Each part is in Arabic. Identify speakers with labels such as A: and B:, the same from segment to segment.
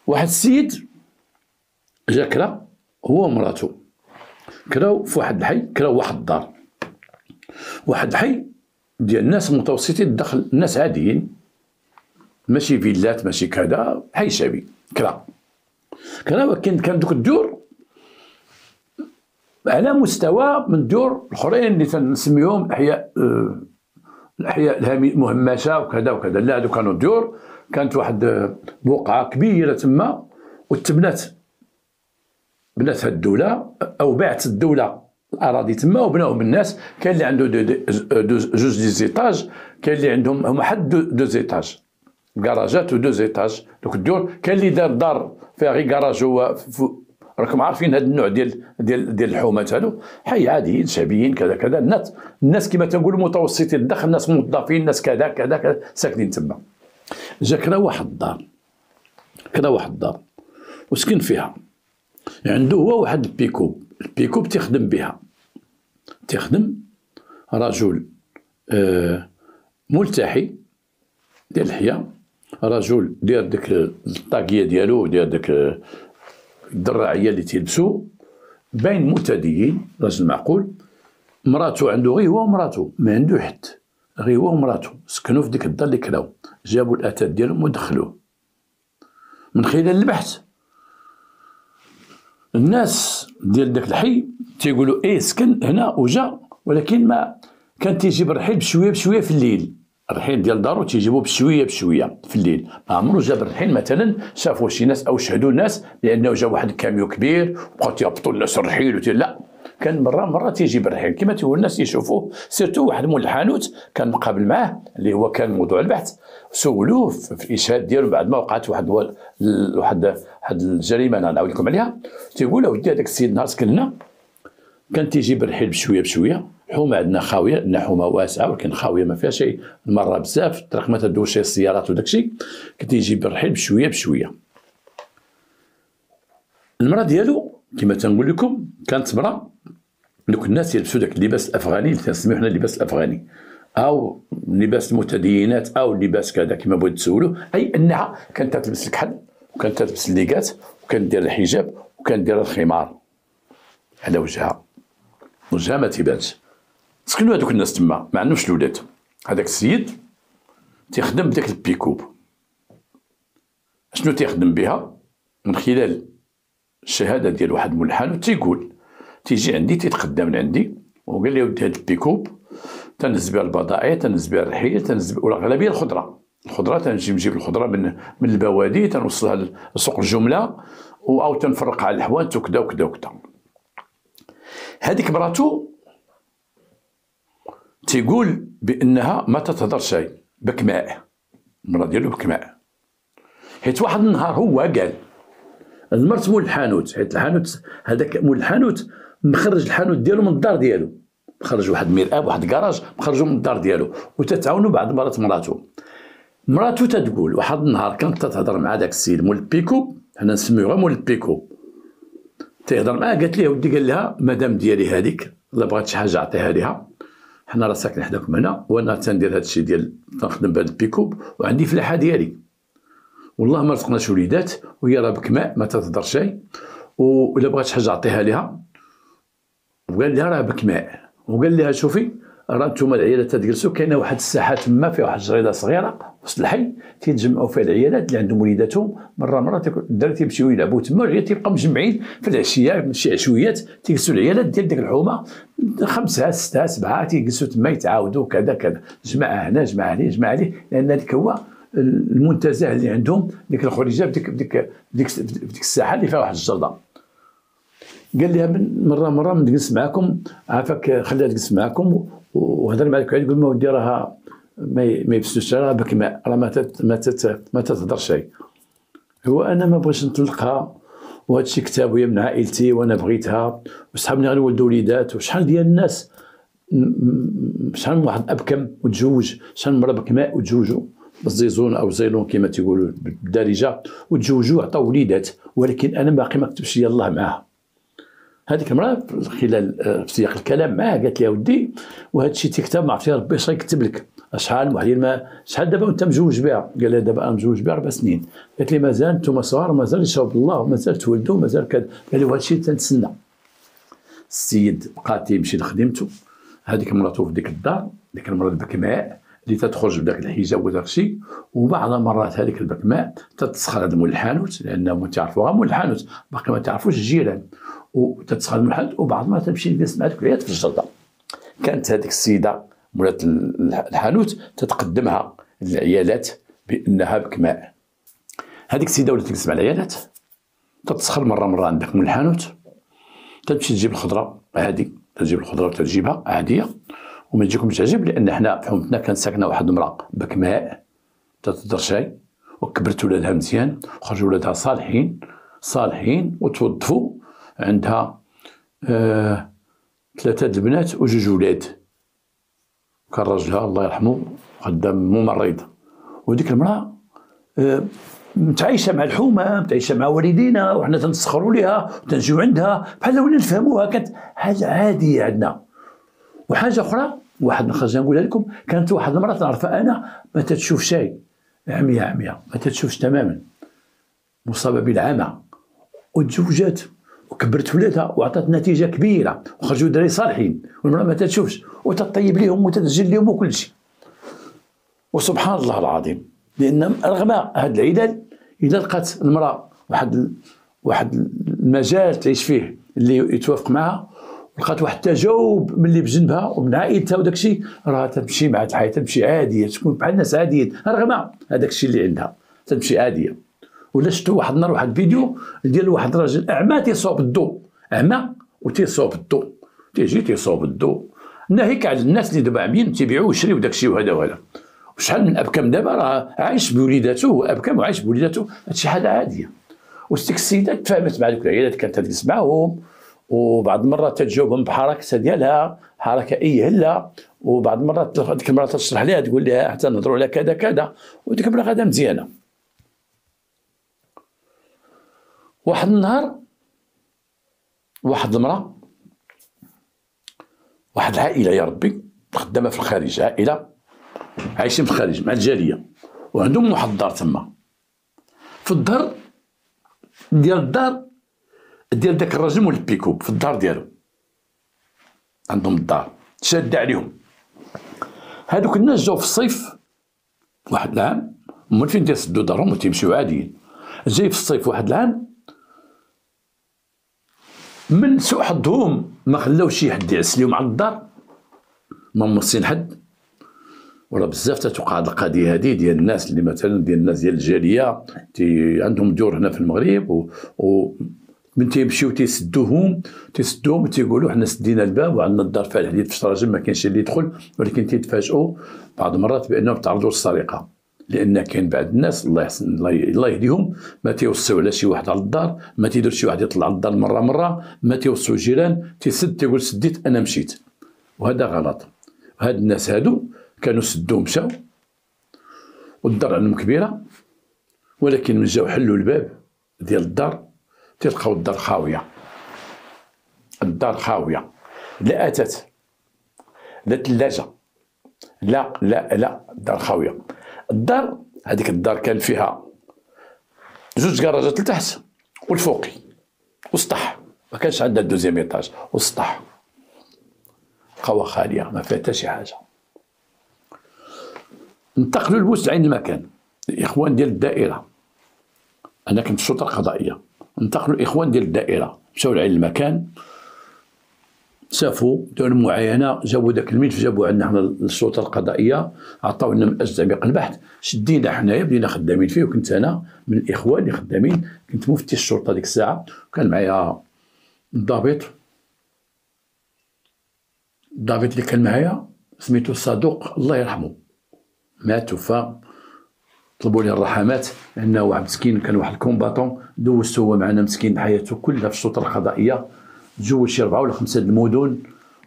A: واحد السيد جا كرا هو ومراته، كراو في واحد الحي، كراو واحد الدار، واحد الحي ديال الناس متوسطي الدخل، الناس عاديين، ماشي فيلات ماشي كذا، حي شعبي. كرا ولكن كان دوك الدور على مستوى من الدور الاخرين اللي تنسميهم الاحياء المهمشه وكذا وكذا. لا، هادو كانوا الدور، كانت واحد بقعه كبيره تما وتبنات، بناتها الدوله او باعت الدوله الاراضي تما وبناوهم الناس. كاين اللي عنده جوج دي زيتاج، كاين اللي عندهم هما حد دو زيتاج، كراجات ودو زيتاج دوك الدور. كاين اللي دار فيها غير كراج، هو راكم عارفين هذا النوع ديال الحومات هادو، حي عاديين شعبيين كذا كذا. الناس كما تنقولوا متوسطي الدخل، ناس موظفين، ناس كذا كذا كذا ساكنين تما. جا كرا واحد الدار وسكن فيها، عنده هو واحد البيكوب تيخدم بها، رجل ملتحي ديال الحياه، رجل داير ديك الطاقيه ديالو، داير ديك الدراعيه اللي تيلبسو، باين متدين، راجل معقول. مراته عنده غير هو ومراته، ما عنده حد، غير هو ومراته سكنوا في ديك الدار اللي كراو. جابوا الاثاث ديالهم ودخلوه. من خلال البحث الناس ديال داك الحي تيقولوا ايه سكن هنا وجا، ولكن ما كان تيجيب الرحيل بشويه بشويه في الليل. الرحيل ديال دارو تيجيبوه بشويه بشويه في الليل، ما عمرو جاب الرحيل مثلا شافوا شي ناس او شهدوا الناس لانه جا واحد الكاميو كبير وبقاو تيهبطوا الناس الرحيل لا، كان مره تيجيب الرحيل كما تيقول الناس يشوفوه. سيرتو واحد مول الحانوت كان مقابل معاه اللي هو كان موضوع البحث، سولوه في الاشهاد ديالو بعد ما وقعت واحد الجريمه انا نعاود لكم عليها. تيقول له ودي هذاك السيد نهار سكننا كان تيجيب الرحيل بشويه بشويه. الحومه عندنا خاويه، عندنا حومه واسعه ولكن خاويه ما فيها شيء، المره بزاف الطريق ما تدوش شي السيارات وداك الشيء، كان تيجيب الرحيل بشويه بشويه. المراه ديالو كما تنقول لكم كانت مراه، دوك الناس يلبسوا داك اللباس الافغاني اللي تنسميوه حنا اللباس الافغاني، او لباس المتدينات او لباس كذا كما بغيتو تسولوا، اي انها كانت تلبس الكحل وكانت تلبس الليكات وكانت دير الحجاب وكانت دير الخمار على وجهها ما تيبانش. سكنوا هذوك الناس تما ما عندهمش الولاد. هذاك السيد تيخدم بداك البيكوب. شنو تيخدم بها؟ من خلال الشهاده ديال واحد مول الحانوت تيقول تيجي عندي تيتقدم عندي وقال لي ودي هاد البيكوب تنهز بها البضائع، تنهز بها الرحيل، تنهز بها والغالبيه الخضره تنجيب الخضره من البوادي تنوصلها لسوق الجمله او تنفرقها على الحوانت وكذا وكذا وكذا. هذيك مراتو تيقول بانها ما تتهضر شيء بكماء، المراه ديالو بكماء، حيت واحد النهار هو قال المرت مول الحانوت، حيت الحانوت هذاك مول الحانوت مخرج الحانوت ديالو من الدار ديالو، مخرج واحد المرآب واحد الكراج مخرجو من الدار ديالو وتتعاونوا بعض المرات. مراتو تتقول واحد النهار كانت تتهضر مع داك السيد مول البيكوب، حنا نسميوها مول البيكوب، تيهضر معاه قالت ليه ودي، قال لها مدام ديالي هذيك الا بغات شي حاجه عطيها ليها، حنا راه ساكنين حداكم هنا وانا تندير هذا الشيء ديال تنخدم بهذا البيكوب وعندي فلاحه ديالي والله ما رزقناش وليدات وهي راه بكماء ما تتهضر شيء، وإلا بغات شي حاجه عطيها ليها. وقال لها راه بكماء، وقال لها شوفي راه نتوما العيالات تجلسوا، كاينه واحد الساحه تما فيها واحد الجريده صغيره وسط الحي تيتجمعوا فيها العيالات اللي عندهم وليداتهم، مره الدراري تيمشيو يلعبوا تما والعيال تيبقاو مجمعين في العشيه شي عشويات تيجلسوا العيالات ديال ديك الحومه 5 6 7 تيجلسوا تما يتعاودوا كذا جماعه هنا جماعه هنا جماعه عليه، لان هذاك هو المنتزه اللي عندهم ديك الخريجه بديك الساحه اللي فيها واحد الجرده. قال لها مره من نجلس معاكم عافاك خليها تجلس معاكم وهضر معاك يقول ما ودي راها ما يبسوش راه بكماء راه ما تتهضر شيء. هو انا ما بغيتش نطلقها وهذا الشيء كتاب وهي من عائلتي وانا بغيتها وصحابني غنولدوا وليدات وشحال ديال الناس، شحال من واحد ابكم وتزوج، شحال من مرا بكماء وتزوجوا بالزيزون او زيلون كما تيقولوا بالدارجه وتزوجوا وعطاو وليدات، ولكن انا باقي ما كتبش لي الله معاها. هذيك المراه خلال في سياق الكلام معاه قالت لي ودي وهذا الشيء تكتب ما عرفتي ربي اش غيكتب لك، شحال واحد ما شحال دابا وانت مزوج بها؟ قال لها دابا انا مزوج بها 4 سنين. قالت لي مازال نتوما صغار، مازال يشرب الله، مازال تولدوا، مازال كذا. قال لي وهذا الشيء تنتسنى. السيد بقى تيمشي لخدمته، هذيك مراتو في ديك الدار، ديك المراه البكماء اللي تتخرج بداك الحجاب وداك الشيء، وبعض المرات هذيك البكماء تتسخر هذا مول الحانوت، لانهم تعرفوها مول الحانوت، باقي ما تعرفوش الجيران، وتتسخر مول الحانوت، وبعض المرات تمشي تجلس مع ذوك العيال في الجرده. كانت هذيك السيده مولات الحانوت تتقدمها للعيالات بانها بكماء. هذيك السيده ولات تجلس مع العيالات، تتسخر مره عندك من الحانوت، تمشي تجيب الخضره عادي، تجيب الخضره وتجيبها عاديه، وما تجيكمش تعجب، لان حنا في حومتنا كانت ساكنه واحد المراه بكماء تتهدر شاي، وكبرت ولادها مزيان، وخرجوا ولادها صالحين وتوظفوا. عندها 3 البنات و2 ولاد. كان راجلها الله يرحمه خدام ممرض، وديك المراه متعايشه مع الحومه، متعايشه مع والدينا، وحنا تنسخروا لها وتنجيو عندها بحال ولا نفهموها، كانت حاجه عاديه عندنا. وحاجه اخرى واحد خرج نقولها لكم، كانت واحد المراه نعرفها انا ما تتشوف شيء، عمياء ما تتشوفش تماما، مصابه بالعمى، وتزوجات وكبرت ولادها وعطات نتيجه كبيره، وخرجوا دراري صالحين، والمراه ما تتشوفش وتطيب لهم وتتسجل لهم وكل شيء. وسبحان الله العظيم، لان رغم هذا العلل اذا لقات المراه واحد المجال تعيش فيه اللي يتوافق معها، ولقات واحد التجاوب من اللي بجنبها ومن عائلتها وداك الشيء، راه تمشي مع الحياه، تمشي عاديه، تكون بحال الناس عاديين رغم هذاك الشيء اللي عندها، تمشي عاديه. ولا شفتوا واحد النهار واحد الفيديو ديال واحد الراجل اعمى تيصوب الضوء، اعمى وتيصوب الضوء، تيجي تيصوب الضوء، ناهيك على الناس اللي دابا عاميين تيبيعوا ويشريوا داك الشيء وهذا. وشحال من ابكم دابا راه عايش بوليداته، وابكم وعايش بوليداته، هادشي حاجه عاديه. وديك السيده تفاهمت مع دوك العيالات، كانت تجلس معاهم، وبعض المرات تجاوبهم بحركه ديالها، حركه اي هلا، وبعض المرات ديك المراه تشرح لها تقول لها حتى نهضروا على كذا كذا، وديك المراه غادا مزيانه. واحد النهار واحد المراه، واحد العائله يا ربي خدامه في الخارج، عائله عايشين في الخارج مع الجاليه، وعندهم واحد الدار تما، في الدار ديال داك الراجل مول البيكوب، في الدار ديالو عندهم الدار شاده عليهم. هادوك الناس جاو في الصيف واحد العام، من فين تيسدوا دارهم وتيمشيو عاديين. جاي في الصيف واحد العام، من سوء حظهم ما خلاوش شي حد يعس ليهم على الدار، ما موصين حد. وراه بزاف تتوقع هاد القضيه هادي ديال الناس اللي مثلا ديال الناس ديال الجاليه عندهم ديور هنا في المغرب، من تيمشيو تيسدوهم وتيقولوا حنا سدينا الباب وعندنا الدار فيها الحديد في الشراجم، ما كاينش اللي يدخل، ولكن تيتفاجئوا بعض المرات بانهم تعرضوا للسرقه، لان كاين بعض الناس الله يحسن الله يهديهم ما تيوصيو على شي واحد على الدار، ما تيدير شي واحد يطلع على الدار مره، ما تيوصيو الجيران، تيسد تيقول سديت انا مشيت، وهذا غلط. هاد الناس هادو كانوا سدوا مشاو، والدار عندهم كبيره، ولكن من جاو حلوا الباب ديال الدار تلقاو الدار خاويه، لا اتات لا ثلاجه، لا الدار خاويه. الدار هذيك الدار كان فيها 2 كراجات لتحت والفوقي والسطح، ما كانش عندها الدوزيام ايطاج، والسطح قهوه خاليه ما فيها حتى شي حاجه. انتقلوا لبوس عين المكان، الاخوان ديال الدائره، انا كنت الشرطه القضائيه، انتقلوا الاخوان ديال الدائره مشاو لعين المكان، شافوا داروا المعاينه، جابوا داك الملف، جابوا عندنا حنا السلطه القضائيه، عطاونا من اجل تعميق البحث، شدينا حنايا بدينا خدامين فيه، وكنت انا من الاخوان اللي خدامين، كنت مفتي الشرطه ديك الساعه، وكان معايا الضابط اللي كان معايا سميتو صادوق الله يرحمه، مات وفى، طلبوا لي الرحمات، لانه واحد مسكين كان واحد الكومباتون، دوزت هو معنا مسكين حياته كلها في السلطه القضائيه، تزوج شي 4 ولا 5 المدن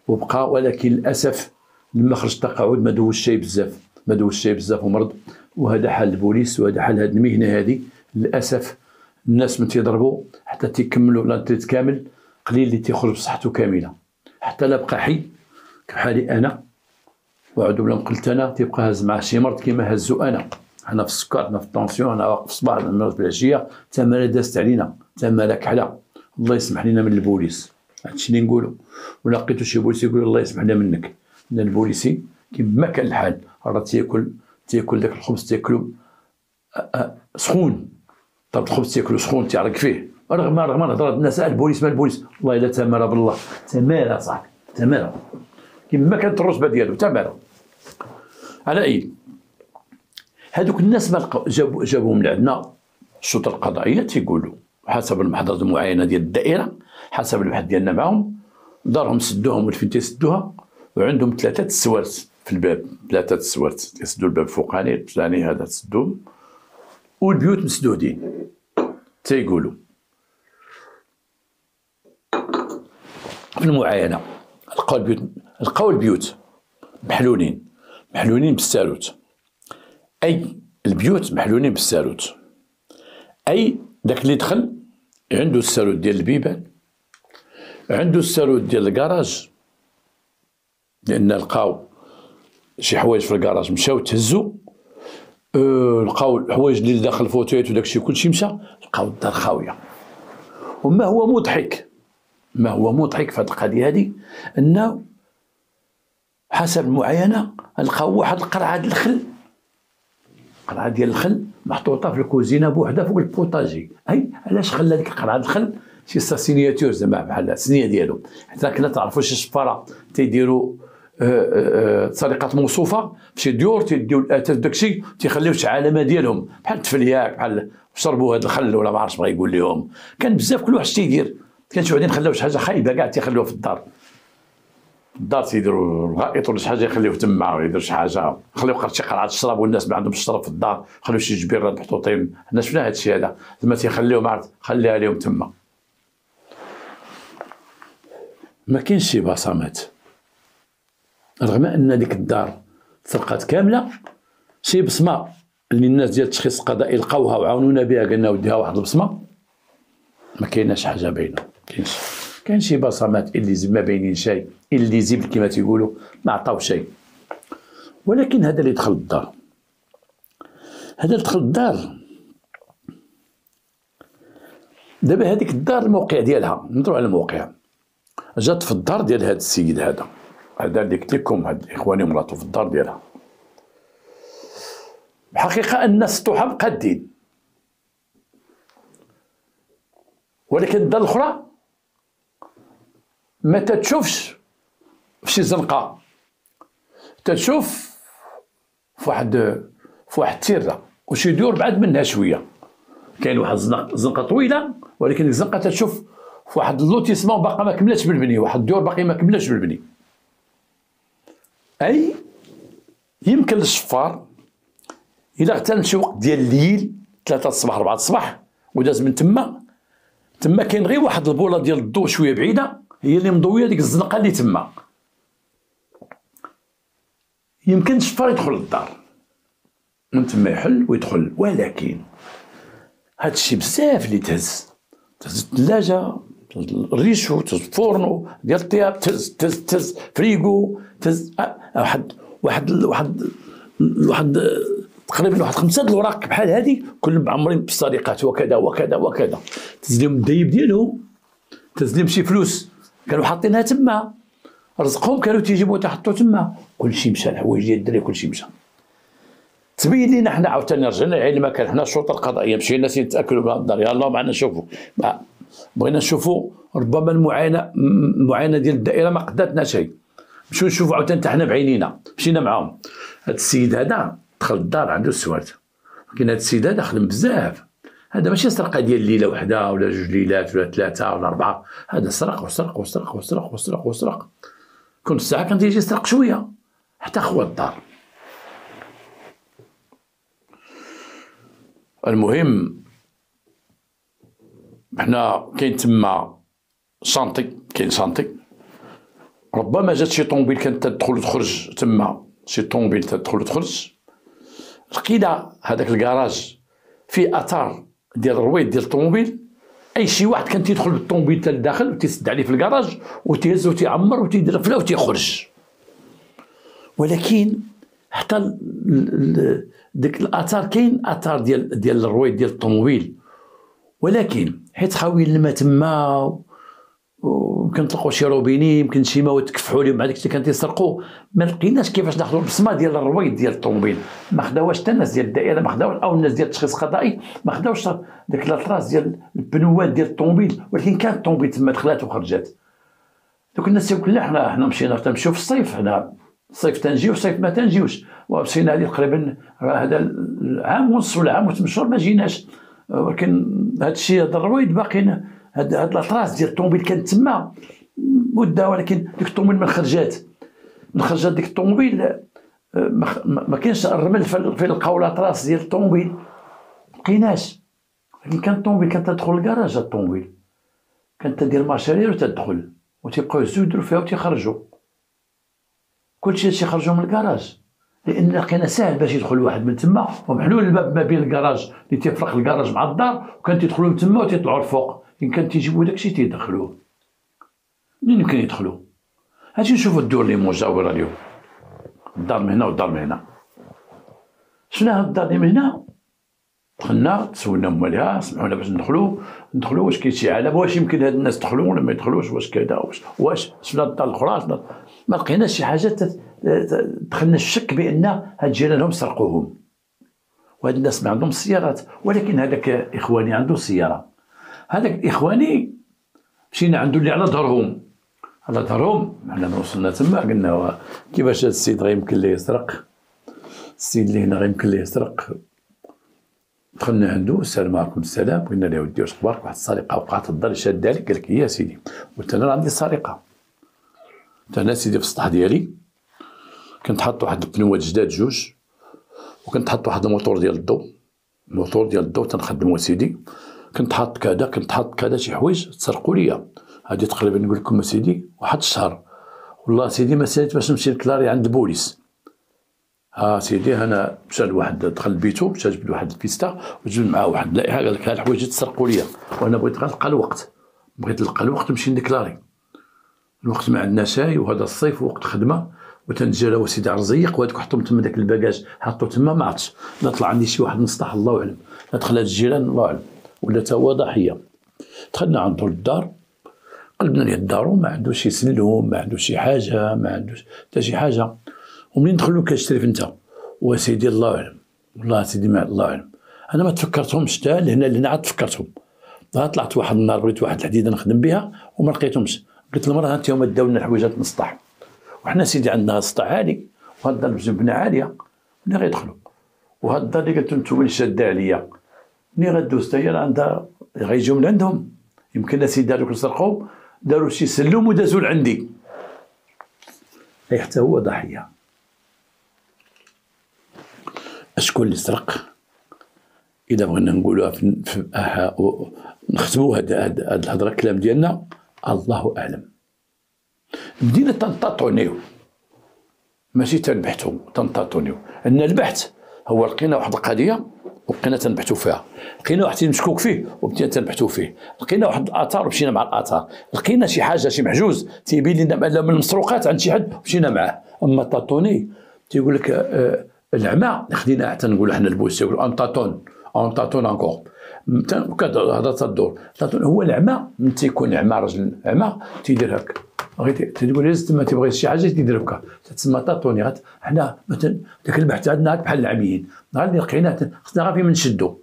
A: وبقى، ولكن للاسف لما خرج التقاعد ما دوزش شي بزاف ومرض. وهذا حال البوليس، وهذا حال هذه المهنه هذه للاسف. الناس من تيضربوا حتى تيكملوا لانتريت كامل، قليل اللي تيخرج بصحته كامله، حتى لا بقى حي بحالي انا وعدو بلا قلت انا تيبقى هز مع شي مرض كيما هزو انا. حنا في السكر، حنا في الطونسيون، انا واقف في الصباح المرض في العشيه تما دازت علينا، تما كحله. الله يسمح لنا من البوليس، هادشي اللي نقولو. ولا لقيتو شي بوليس يقول الله يسمح لنا منك، لان البوليسي كيما كان الحال راه تياكل داك الخبز تياكلو سخون. طب الخبز تياكلو سخون تيعرق فيه، رغم نهضر الناس البوليس ما البوليس، والله الا تماره بالله، تماره صاحبي، تماره كيما كانت الرتبه ديالو، تماره. على اي هذوك الناس ما لقاو جابوهم لعندنا السلطه القضائيه تيقولوا حسب المحاضره المعينه ديال الدائره، حسب البحث ديالنا معاهم، دارهم سدوهم وين تيسدوها، وعندهم 3 السوارت في الباب، 3 السوارت تيسدوا الباب الفوقاني الثاني هذا تسدوهم، والبيوت مسدودين. تيقولوا في المعاينه لقاو البيوت محلولين بالساروت، اي البيوت محلولين بالساروت، اي داك اللي دخل عنده الساروت ديال البيبان، عنده الساروت ديال الكراج، لان لقاو شي حوايج في الكراج مشاو تهزو، لقاو الحوايج اللي داخل الفوتيات وداكشي كلشي مشى، لقاو الدار خاويه. وما هو مضحك في هذه القضيه هذه انه حسب المعاينه لقاو واحد القرعه ديال الخل، قرعه ديال الخل محطوطه في الكوزينه بوحدها فوق البوطاجي. اي علاش خلى ديك القرعه ديال الخل شي سينياتور زعما بحال السنيه ديالو، حتى كنا تعرفوا شي السفاره تيديروا سرقات موصوفه في شي ديور، تيديو الاثاث داكشي تيخليو شي علامه ديالهم بحال التفلياك، بحال شربوا هذا الخل ولا ما عرفتش بغا يقول لهم. كان بزاف كل واحد تيدير، كان شي وحدين خلاو شي حاجه خايبه كاع تيخلوها في الدار، تيديروا الغائط ولا شي حاجه يخليوه تما، ولا يديروا شي حاجه خليو شي قرعه الشراب، والناس ما عندهمش الشراب في الدار خليو شي جبيرات محطوطين. حنا شفنا هذا الشيء هذا، زعما تيخليوهم عرفت خليها لهم تما. ما كاينش شي بصمات، رغم ان ديك الدار سرقات كامله، شي بصمه اللي الناس ديال التشخيص القضائي لقاوها وعاونونا بها، قالنا وديها واحد البصمه، ما كايناش حاجه باينه، كاين شي بصمات اللي ما باينين شيء، اللي زبل كما تيقولوا ما عطاو شيء. ولكن هذا اللي دخل الدار، دابا هذيك الدار الموقع ديالها نهضروا على الموقع، جات في الدار ديال هذا السيد هذا اللي قلت لكم، هاد اخواني ومراته في الدار ديالها. الحقيقه ان السطوحه مقادين، ولكن الدار الاخرى ما تتشوفش في شي زنقه، تتشوف في واحد التيره وشي ديور بعد منها شويه، كاين واحد الزنقه طويله، ولكن الزنقه تتشوف في واحد اللوتيسمون باقا ما كملاتش بالبني، واحد الديور باقي ما كملاتش بالبني. اي يمكن للشفار الا اغتنم شي وقت ديال الليل 3 الصباح 4 الصباح وداز من تما كاين غير واحد البوله ديال الضوء شويه بعيده هي اللي مضويه ديك الزنقه اللي تما، يمكن الشفار يدخل للدار من تما يحل ويدخل. ولكن هاد الشيء بزاف اللي تهز الثلاجه، الريشو، تهز الفورنو ديال الطياب، تهز فريغو، تهز واحد تقريبا 5 الوراق بحال هذه كلهم معمرين بالسرقات وكذا وكذا وكذا. تهز لهم الدايب ديالهم، تهز لهم شي فلوس كانوا حاطينها تما، رزقهم كانوا تيجيبوا تحطوا تما، كلشي مشى، الحوايج ديال الدراري كلشي مشى. تبين لينا حنا عاوتاني رجعنا لعين المكان، حنا الشرطه القضائيه مشينا نتاكلوا بهذا الدار، يلاه معنا نشوفوا، بغينا نشوفوا ربما المعاينه ديال الدائره ما قداتنا شيء، نمشيو نشوفوا عاوتاني حنا بعينينا، مشينا معاهم. هذا السيد هذا دخل الدار عنده السوارت، ولكن هذا السيد هذا خدم بزاف، هذا ماشي سرقه ديال ليله وحده ولا 2 ليلات ولا 3 ولا 4، هذا سرق وسرق وسرق وسرق وسرق وسرق، كل ساعه كان تيجي يسرق شويه حتى خوا الدار. المهم حنا كاين تما شانطي، كاين شانطي، ربما جات شي طوموبيل كانت تدخل وتخرج تما، شي طوموبيل تدخل وتخرج، لقينا هذاك الكراج فيه اثار ديال الرويض ديال الطوموبيل، اي شي واحد كان تيدخل بالطوموبيل حتى لداخل وتيسد عليه في الكراج وتيهز وتيعمر وتيدير فلا وتيخرج. ولكن حتى ديك الاثار، كاين اثار ديال الرويض ديال الطوموبيل، ولكن حيت خاويين الماء تما ويمكن تلقاو شي روبيني، يمكن شي مواد تكفحوا لهم مع داكشي اللي كان تيسرقوا. ما لقيناش كيفاش ناخذوا البصمه ديال الرويض ديال الطوموبيل، ما خداوهاش حتى الناس ديال الدائره، ما خداوش، او الناس ديال التشخيص القضائي ما خداوش داك لاطراس ديال البنوات ديال الطوموبيل، ولكن كانت الطوموبيل تما دخلات وخرجات. دوك الناس تيقول لا حنا مشينا تنمشيو في الصيف، حنا الصيف تنجيو الصيف ما تنجيوش، ومشينا هذه تقريبا هذا عام ونص ولا عام و8 شهور ما جيناش. ولكن هذا الشيء هذا الرويض باقيين، هاد الاطراس ديال الطوموبيل كانت تما مده، ولكن ديك الطوموبيل من خرجات ديك الطوموبيل ما كاينش الرمل في لقاو الاطراس ديال الطوموبيل، ملقيناش. لكن كانت الطوموبيل كانت تدخل للكراج، الطوموبيل كانت تدير مارشارير وتدخل وتيبقاو يهزو يديرو فيها وتيخرجوا كلشي هادشي خرجوا من الكراج، لان لقينا ساهل باش يدخل واحد من تما، ومحلول الباب ما بين الكراج اللي تيفرق الكراج مع الدار، وكان تيدخلوا من تما وتيطلعوا الفوق. إن كان تيجيبوا داكشي تيدخلوه، منين يمكن يدخلوا؟ هاجي نشوفوا الدور اللي مجاورة اليوم، الدار من هنا والدار من هنا. شفنا هاد الدار اللي من هنا، دخلنا تسولنا مواليها، سمحونا باش ندخلوا واش كاين شي علامة، واش يمكن هاد الناس يدخلوا ولا ما يدخلوش، واش كذا واش. شفنا الدار الأخرى ما لقيناش شي حاجة دخلنا الشك بأن هاد جيرانهم سرقوهم، وهاد الناس ما عندهم السيارات، ولكن هذاك إخواني عنده سيارة. هذاك الإخواني مشينا عنده اللي على ظهرهم، حنا وصلنا تما قلنا كيفاش هذا السيد غيمكن ليه يسرق، السيد اللي هنا غيمكن ليه يسرق. دخلنا عنده، السلام عليكم، السلام، قلنا له ودي واش اخبارك، واحد السرقه وقعت الدار شاده عليك، قال لك يا سيدي، قلت انا عندي سرقه، قلت انا سيدي في السطح ديالي كنت حاط واحد البنوات جداد جوج، وكنت حاط واحد الموتور ديال الضو تنخدمو سيدي، كنت حاط كذا شي حوايج تسرقوا ليا. هادي تقريبا نقول لكم سيدي واحد الشهر، والله سيدي ما ساليت باش نمشي نكلاري عند البوليس. سيدي انا مشى لواحد، دخل لبيتو، مشى جبد واحد البيستا وجبد معاه واحد اللائحه، قال لك ها الحوايج تسرقوا ليا، وانا بغيت نلقى الوقت نمشي نديكلاري. الوقت ما عندنا شاي، وهذا الصيف وقت خدمه، وتنجا سيدي رزيق، وهذوك حطهم تما داك الباكاج حطو تما، ما عرفتش لا طلع عندي شي واحد من السطح الله اعلم، لا دخل هاد الجيران الله اعلم، ولا تا هو ضحيه. دخلنا عندو للدار، قلبنا ليه الدار، ما عندوش شي سلوم، ما عندوش شي حاجه، ما عندوش حتى شي حاجه. ومنين دخلوا كتشرف انت، وسيدي الله اعلم، والله سيدي ما الله اعلم، انا ما تفكرتهمش حتى لهنا عاد تفكرتهم. طلعت واحد النهار بريت واحد الحديده نخدم بها وما لقيتهمش، قلت للمراه هانت هما داو لنا الحويجات من السطح، وحنا سيدي عندنا سطح عالي، وهاد الدار بجنبنا عاليه، منين غيدخلوا؟ وهاد الدار اللي قلت نتوما اللي شاده عليا، منين غدوز حتى هي عندها غيجيو من عندهم، يمكن سيدي هذوك اللي سرقوا داروا شي سلوم ودازوا لعندي، حتى هو ضحيه. شكون اللي سرق؟ إذا بغينا نقولوها نختموا هاد الهضره الكلام ديالنا، الله اعلم. بدينا تنطاطونيو، ماشي تنبحثوا، تنطاطونيو. عندنا البحث هو لقينا واحد القضيه وبقينا تنبحثوا فيها، لقينا واحد مشكوك فيه وبدينا تنبحثوا فيه، لقينا واحد الاثار ومشينا مع الاثار، لقينا شي حاجه شي محجوز تيبين لنا من المسروقات عند شي حد ومشينا معاه. اما طاطوني تيقول لك العمى خدينا حتى نقولوا حنا البوليس يقولوا ان طاطون انكور، هذا تدور. هو العمى من تيكون عمى، راجل عمى تيدير هكا، تقول لازم ما تبغيش شي حاجه تيدير هكا، تسمى طاطوني. حنا مثلا داك البحث عندنا بحال العميين، نهار اللي لقيناه خصنا غير فين نشدو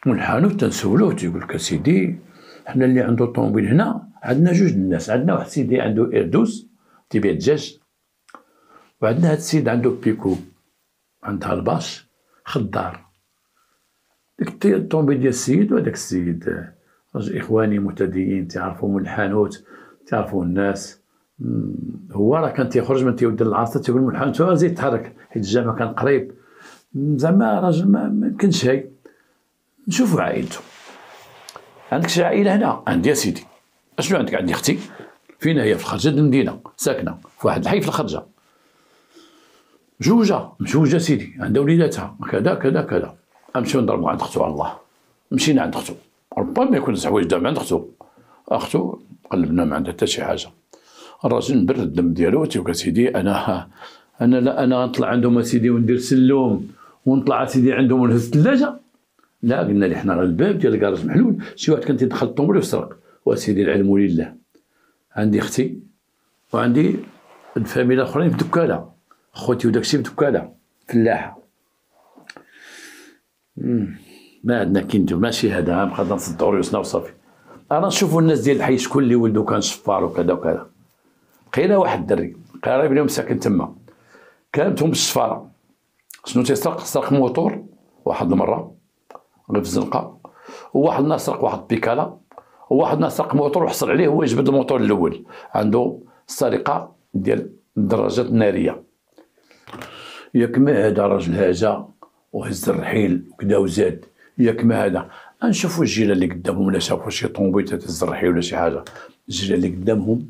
A: من الحانوت تنسولوه، تيقول لك سيدي حنا اللي عنده طوموبيل هنا عندنا جوج الناس، عندنا واحد سيدي عنده ايردوس تيبيع الدجاج، وعندنا هاد السيد عنده بيكو عندها الباش خضار. ديك الطوموبيل ديال السيد، وهداك السيد راجل اخواني متدين تعرفوا من الحانوت، تعرفوا الناس، هو راه كان تيخرج من تيودي العصر تيقول من الحانوت زيد تحرك، حيت الجامع كان قريب، زعما راجل ما يمكنش هاي. نشوفوا عائلته، عندك شي عائله هنا؟ عندي سيدي. اشنو عندك؟ عندي اختي، فين هي؟ في الخرجه المدينه، ساكنه في واحد الحي في الخرجه، مزوجه سيدي، عندها وليداتها كذا كذا كذا. نمشيو نضربوا عند اختو على الله، مشينا عند اختو، ربما يكون الحوايج دام عند اختو قلبنا ما عندها حتى شي حاجه، الراجل مبرد الدم ديالو، تيقول سيدي انا لا انا نطلع عندهم اسيدي وندير سلوم ونطلع اسيدي عندهم ونهز الثلاجه. لا، قلنا له حنا راه الباب ديال الكراج محلول، شي واحد كان تيدخل الطوموبيل ويسرق. واسيدي العلم لله، عندي اختي وعندي الفاميله الاخرين في دكاله، خوتي وداكشي في دكاله فلاحه. ما عندنا كي نديرو ماشي هذا، بقينا نصدعو ريوسنا وصافي. انا نشوفوا الناس ديال الحي شكون اللي ولدو كان شفار وكذا وكذا. لقينا واحد الدري قريب ليهم ساكن تما، كانت هم بالشفاره. شنو تيسرق؟ سرق موتور واحد المره غير في الزنقه، وواحد الناس سرق واحد بيكالا، وواحد الناس سرق موتور وحصل عليه هو يجبد الموتور الاول. عنده السرقه ديال الدراجات الناريه. ياك ما هذا راجل هاجا وهز الرحيل وكذا وزاد، ياك ما هذا. نشوفوا الجيله اللي قدامهم ولا شافوا شي طوموبيل تهز الرحيل ولا شي حاجه، الجيله اللي قدامهم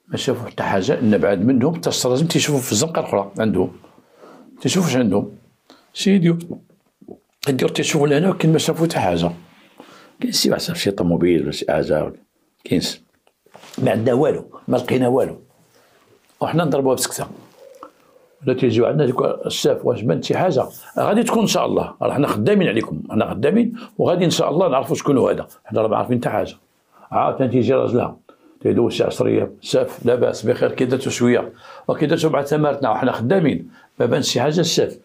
A: ما شافوا حتى حاجه، ان بعد منهم حتى الشراجم تيشوفوا في الزنقه الاخرى عندهم، تيشوفوا واش عندهم شي يدير تيشوفوا لهنا، ولكن ما شافوا حتى حاجه. كاين شي واحد شاف شي طوموبيل ولا شي حاجه، كاينش، ما عندنا والو، ما لقينا والو، وحنا نضربوها بسكته. ولا تيجيو عندنا تيقول الشاف واش بانت شي حاجه، غادي تكون ان شاء الله، راه حنا خدامين عليكم، حنا خدامين وغادي ان شاء الله نعرفوا شكون هو هذا، حنا راه ما عارفين حتى حاجه. عاوتاني تيجي راجلها تيدوز شي 10 ايام، شاف لاباس بخير كي درتو شويه وكي درتو مع تمارتنا وحنا خدامين، ما بانش شي حاجه الشاف.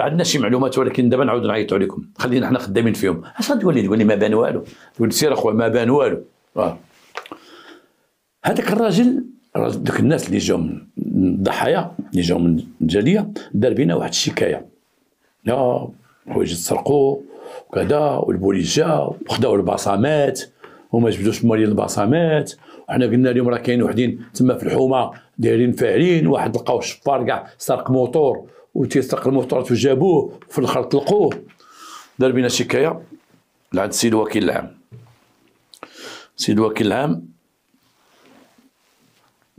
A: عندنا شي معلومات ولكن دابا نعاودو نعيطوا عليكم، خلينا حنا خدامين فيهم. اش غتقول لي ما بان والو؟ تقول سير اخويا ما بان والو. هذاك الراجل دوك الناس اللي جاو من الضحايا اللي جاو من الجاليه دار بينا واحد الشكايه، لا حوايج تسرقوا وكذا، والبوليس جا وخداو البصمات وما جبدوش موالين البصمات. وحنا قلنا لهم راه كاين وحدين تما في الحومه دايرين فاعلين، واحد لقاو شفار كاع سرق موتور وتيسرق الموتورات وجابوه وفي الاخر طلقوه. دار بينا شكايه لعند السيد الوكيل العام. السيد الوكيل العام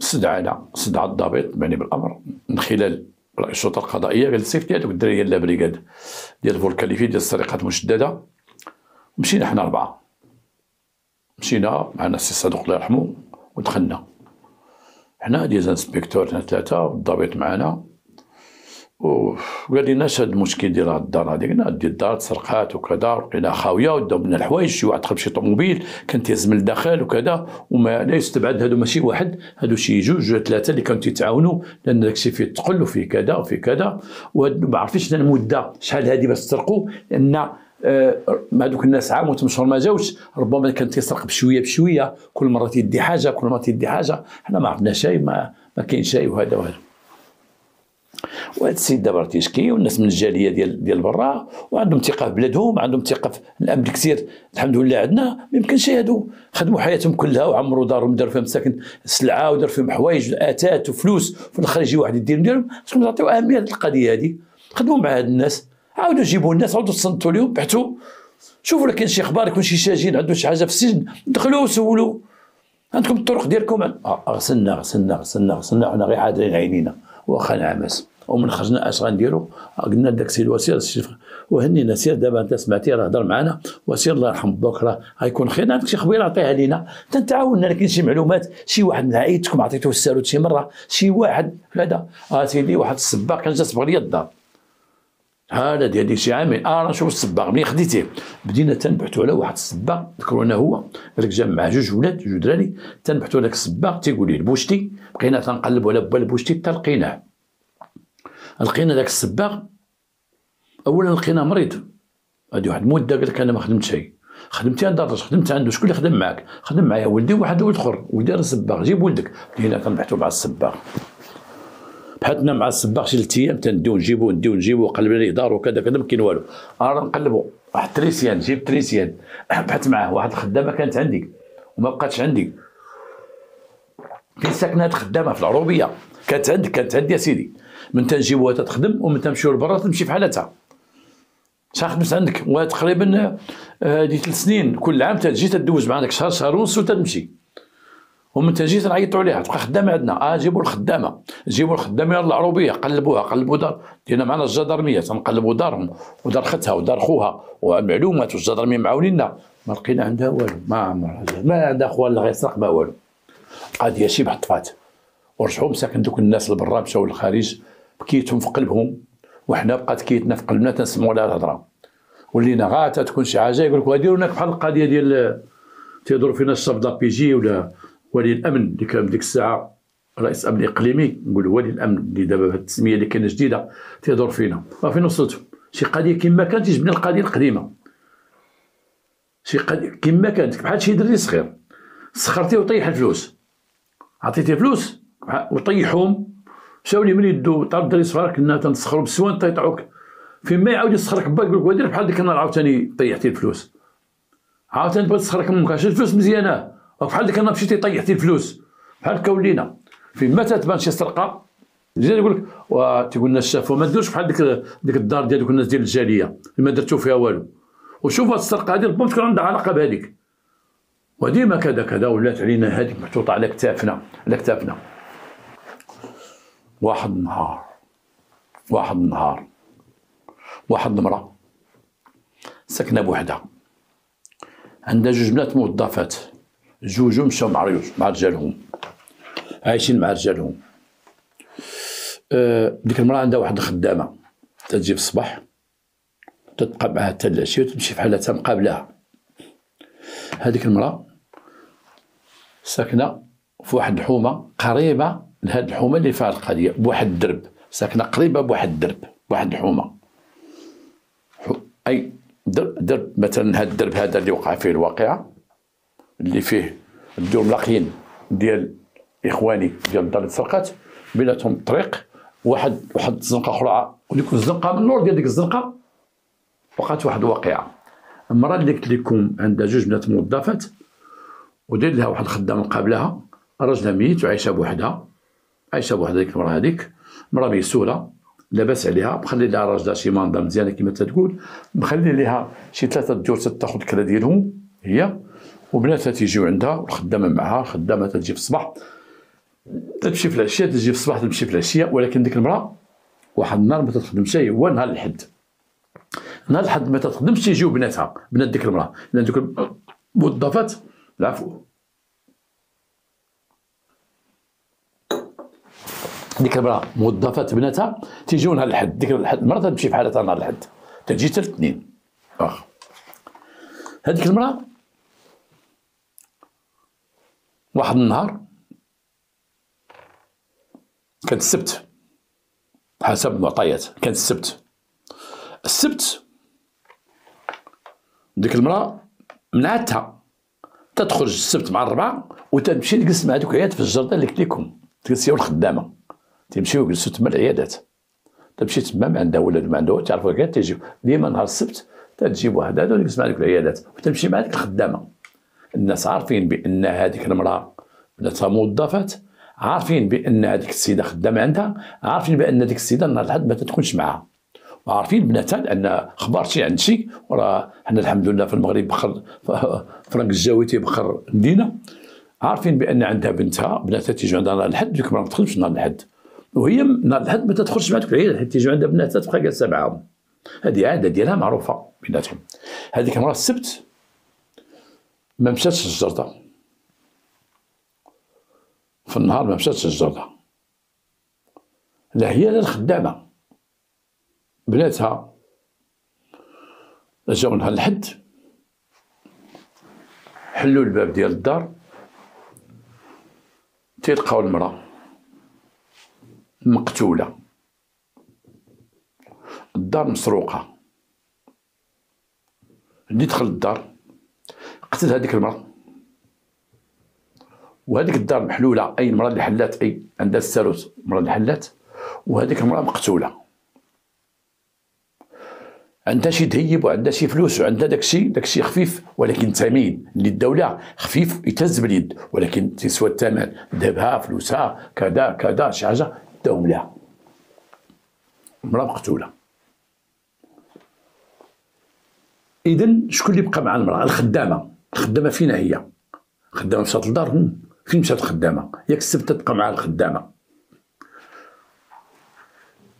A: استدعى الضابط معني بالامر من خلال رئيس الشرطه القضائيه، قال سيفتي هذوك الدراري لا بريكاد ديال فولكاليفي ديال السرقات المشدده. مشينا حنا 4، مشينا معنا السي صادق الله يرحمه ودخلنا حنا ديال انسبكتور 3 والضابط معنا، وقال لنا اش هاد المشكل ديال هاد الدار هادي. قلنا هادي الدار تسرقات وكذا، لقينا خاويه وداو لنا الحوايج، شي واحد دخل بشي طوموبيل كان تيهز من الداخل وكذا، وما لا يستبعد هادو ماشي واحد، هادو شي 2 ولا 3 اللي كانوا تيتعاونوا، لان داكشي فيه تقل وفيه كذا وفيه كذا. وما عرفتش المده شحال هادي باش تسرقوا، لان هادوك الناس عام وتمشور ما جاوش، ربما كان تيسرق بشويه بشويه، كل مره تيدي حاجه كل مره تيدي حاجه. حنا ما عرفنا شيء، ما كاين شيء وهذا وهذا. وهذا السيد دابا راه تيشكي، والناس من الجاليه ديال برا وعندهم ثقه في بلادهم، عندهم ثقه في الامن كثير الحمد لله عندنا. ما يمكنش هادو خدموا حياتهم كلها وعمروا دارهم، داروا فيهم مساكن سلعه وداروا فيهم حوايج اتات وفلوس، في الاخر يجي واحد يدير ديالهم. شكون تعطيو اهميه للقضيه هذه؟ خدموا مع هاد الناس، عاودوا جيبوا الناس، عاودوا تصنتوا لهم، بحثوا شوفوا كاين شي اخبار، يكون شي شاجين عنده شي حاجه في السجن، دخلوا وسولوا عندكم الطرق ديالكم. غسلنا حنا غير حاضرين عينينا واخا نعمس. ومن خرجنا اش غنديروا؟ قلنا لذاك السيد وسير وهنينا سير دابا انت سمعتي راه هضر معنا وسير الله يرحم باك راه غيكون خير، عندك شي خبير عطيها لينا تنتعاوننا، لكن شي معلومات شي واحد من عائلتكم عطيتوه الساروت شي مره، شي واحد هذا سيدي واحد السباق كان جا صبغ لي الدار هذا ديال شي عامين. راه نشوف السباق ملي خديتيه بدينا تنبحثوا على واحد السباق ذكرونا هو، قالك جا مع 2 ولاد 2 دراري، تنبحثوا على داك السباق تيقول لي البوشتي، بقينا تنقلبوا على با البوشتي حتى لقيناه. لقينا داك السباق اولا لقينا مريض، هادي واحد المده قال لك انا ما خدمت شيء، خدمتي عند الراجل، خدمت عنده، شكون اللي خدم معاك؟ خدم معايا ولدي وواحد ولد اخر، ولدي راه سباق جيب ولدك. بدينا كنبحثوا مع السباق، بحثنا مع السباق شي 3 ايام تنديو نجيبو قلبنا ليه دار وكذا كذا ما كاين والو. راه نقلبوا واحد تريسيان، جيب تريسيان بحثت معاه، واحد الخدامه كانت عندي وما بقاتش عندي، فين ساكنه هاد الخدامه؟ في العروبيه. كانت عندي يا سيدي، من تنجيبوها تخدم ومن تمشيو لبرا تمشي في حالتها. شحال خدمت عندك؟ وتقريبا هادي 3 سنين، كل عام تجي تدوز معاك شهر ونص وتمشي، ومن تجي تنعيطوا عليها تبقى خدامه عندنا. جيبوا الخدامه يلا العروبيه، قلبوا دار دينا معنا الجدرميه، تنقلبوا دارهم ودار ختها ودار خوها والمعلومات، والجدرميه معاونينا. ما لقينا عندها والو، ما عندها خوها اللي غيسرق ما والو. قضيه شبه طفات، ورجعوا مساكن دوك الناس البرا مشاو للخارج، بكيتهم في قلبهم، وحنا بقات كيتنا في قلبنا تنسمعوا لها الهضره، ولينا غا تكون شي حاجه يقول لك غاديروا لنا بحال القضيه ديال تيدور فينا الشاب لا بي جي ولا ولي الامن اللي كان ديك الساعه رئيس الامن الاقليمي، نقول ولي الامن اللي دابا بهذه التسميه اللي كاينه جديده تيدور فينا، فين وصلتوا؟ شي قضيه كما كانت تجبنا القضيه القديمه، شي قضيه كما كانت بحال شي دري صغير سخرتيه وطيح الفلوس، عطيتيه فلوس وطيحهم، مشاو لي من يدو طار الدري صغار كنا تنسخروا بالسوان تيطيعوك، فين ما يعاود يسخرك باك يقول لك ودير بحال ديك النهار عاوتاني طيحتي الفلوس، عاوتاني بغيت تسخرك من مكاش الفلوس مزيانه، بحال ديك النهار مشيتي طيحتي الفلوس، بحال هكا ولينا، فين ما تتبان شي سرقه زين يقول لك تيقول لنا الشافوا ما ديروش بحال ديك الدار ديال دوك الناس ديال الجاليه اللي ما درتو فيها والو، وشوف هاد السرقه هذه ربما تكون عندها علاقه بهذيك، وديما كذا كذا ولات علينا هذيك محطوطه على كتافنا على كتافنا. واحد النهار واحد المراه ساكنه بوحدها، عندها جوج بنات موظفات، جوجهم مشاو مع رجالهم، عايشين مع رجالهم. ديك المراه عندها واحد الخدامه تجي في الصباح تتبقى معها حتى العشيه وتمشي فحالها مقابلها. هذيك المراه ساكنه في واحد الحومه قريبه لهاد الحومه اللي فيها القضيه، بواحد الدرب، ساكنه قريبه بواحد الدرب، بواحد الحومه، اي درب مثلا. هاد الدرب هذا اللي وقع فيه الواقعه، اللي فيه الدور ملاقيين ديال اخواني ديال الدار اللي تسرقات، بيناتهم الطريق واحد الزنقه اخرى، وديك الزنقه من اللور ديال ديك الزنقه وقعت واحد الواقعه. المراه اللي قلت لكم عندها جوج بنات موظفات ودير لها واحد الخدامه مقابلها، راجلها ميت وعايشه بوحدها، ديك المراه هذيك مراه ميسوره لاباس عليها، مخلي لها راجلها شي منظر مزيانه كما تتقول، مخلي لها شي 3 ديور تاخذ الكرا ديالهم هي وبناتها تيجيو عندها والخدامه معها، الخدامه تجي في الصباح تمشي في العشيه، تجي في الصباح تمشي في العشيه، ولكن ديك المراه واحد النهار ما تخدمش، هو نهار الحد ما تخدمش تيجيو بناتها، بنات ديك المراه، لان دوك الموظفات العفو ديك المراه موظفات بناتها تيجيو نهار الحد، ديك المراه تمشي في حالتها نهار الحد، تجي حتى الاثنين. هذيك المراه واحد النهار كان السبت حسب المعطيات، كان السبت ديك المراه منعتها تخرج السبت مع الربعه وتمشي تجلس مع دوك العيادات في الجرده اللي قلت لكم، تجلس هي والخدامه تمشيو يجلسوا تما العيادات، تمشي تما ما عندها ولاد ما عندها، تعرفوا كاع تيجيو ديما نهار السبت تجيب واحد هذا ويجلس مع دوك العيادات وتمشي مع ديك الخدامه. الناس عارفين بان هذيك المراه بناتها موظفات، عارفين بان هذيك السيده خدامه عندها، عارفين بان ديك السيده نهار الحد ما تكونش معها، وعارفين بناتها لان خبار شي عند شي، وراه حنا الحمد لله في المغرب بخر فرنك الجاوي تيبخر مدينه، عارفين بان عندها بناتها تيجيو عندها نهار الحد، ديك المراه ما تخدمش نهار الحد، وهي نهار الحد ما تدخلش مع دوك العيال حيت تيجيو عندها بناتها تبقى جالسه معاهم، هذه عاده ديالها معروفه بيناتهم. هذيك المراه السبت ما مشاتش للجرده، في النهار ما مشاتش للجرده، لا هي لا الخدامه، بناتها جاو نهار الحد حلوا الباب ديال الدار تيلقاو المراه مقتوله، الدار مسروقه، اللي دخل الدار قتل هذيك المراه، وهذيك الدار محلوله، اي المراه اللي حلات اي عندها الساروت، المراه اللي حلات، وهذيك المراه مقتوله، عندها شي ذهب وعندها شي فلوس وعندها داكشي خفيف ولكن ثمين، اللي الدوله خفيف يتهز باليد ولكن تسوى الثمن، ذهبها فلوسها كذا شي حاجه داهم لها، المراه مقتوله. اذا شكون اللي بقى مع المراه؟ الخدامه فينا هي؟ الخدامه مشات لدارهم، فين مشات الخدامه؟ ياك السبت تبقى مع الخدامه.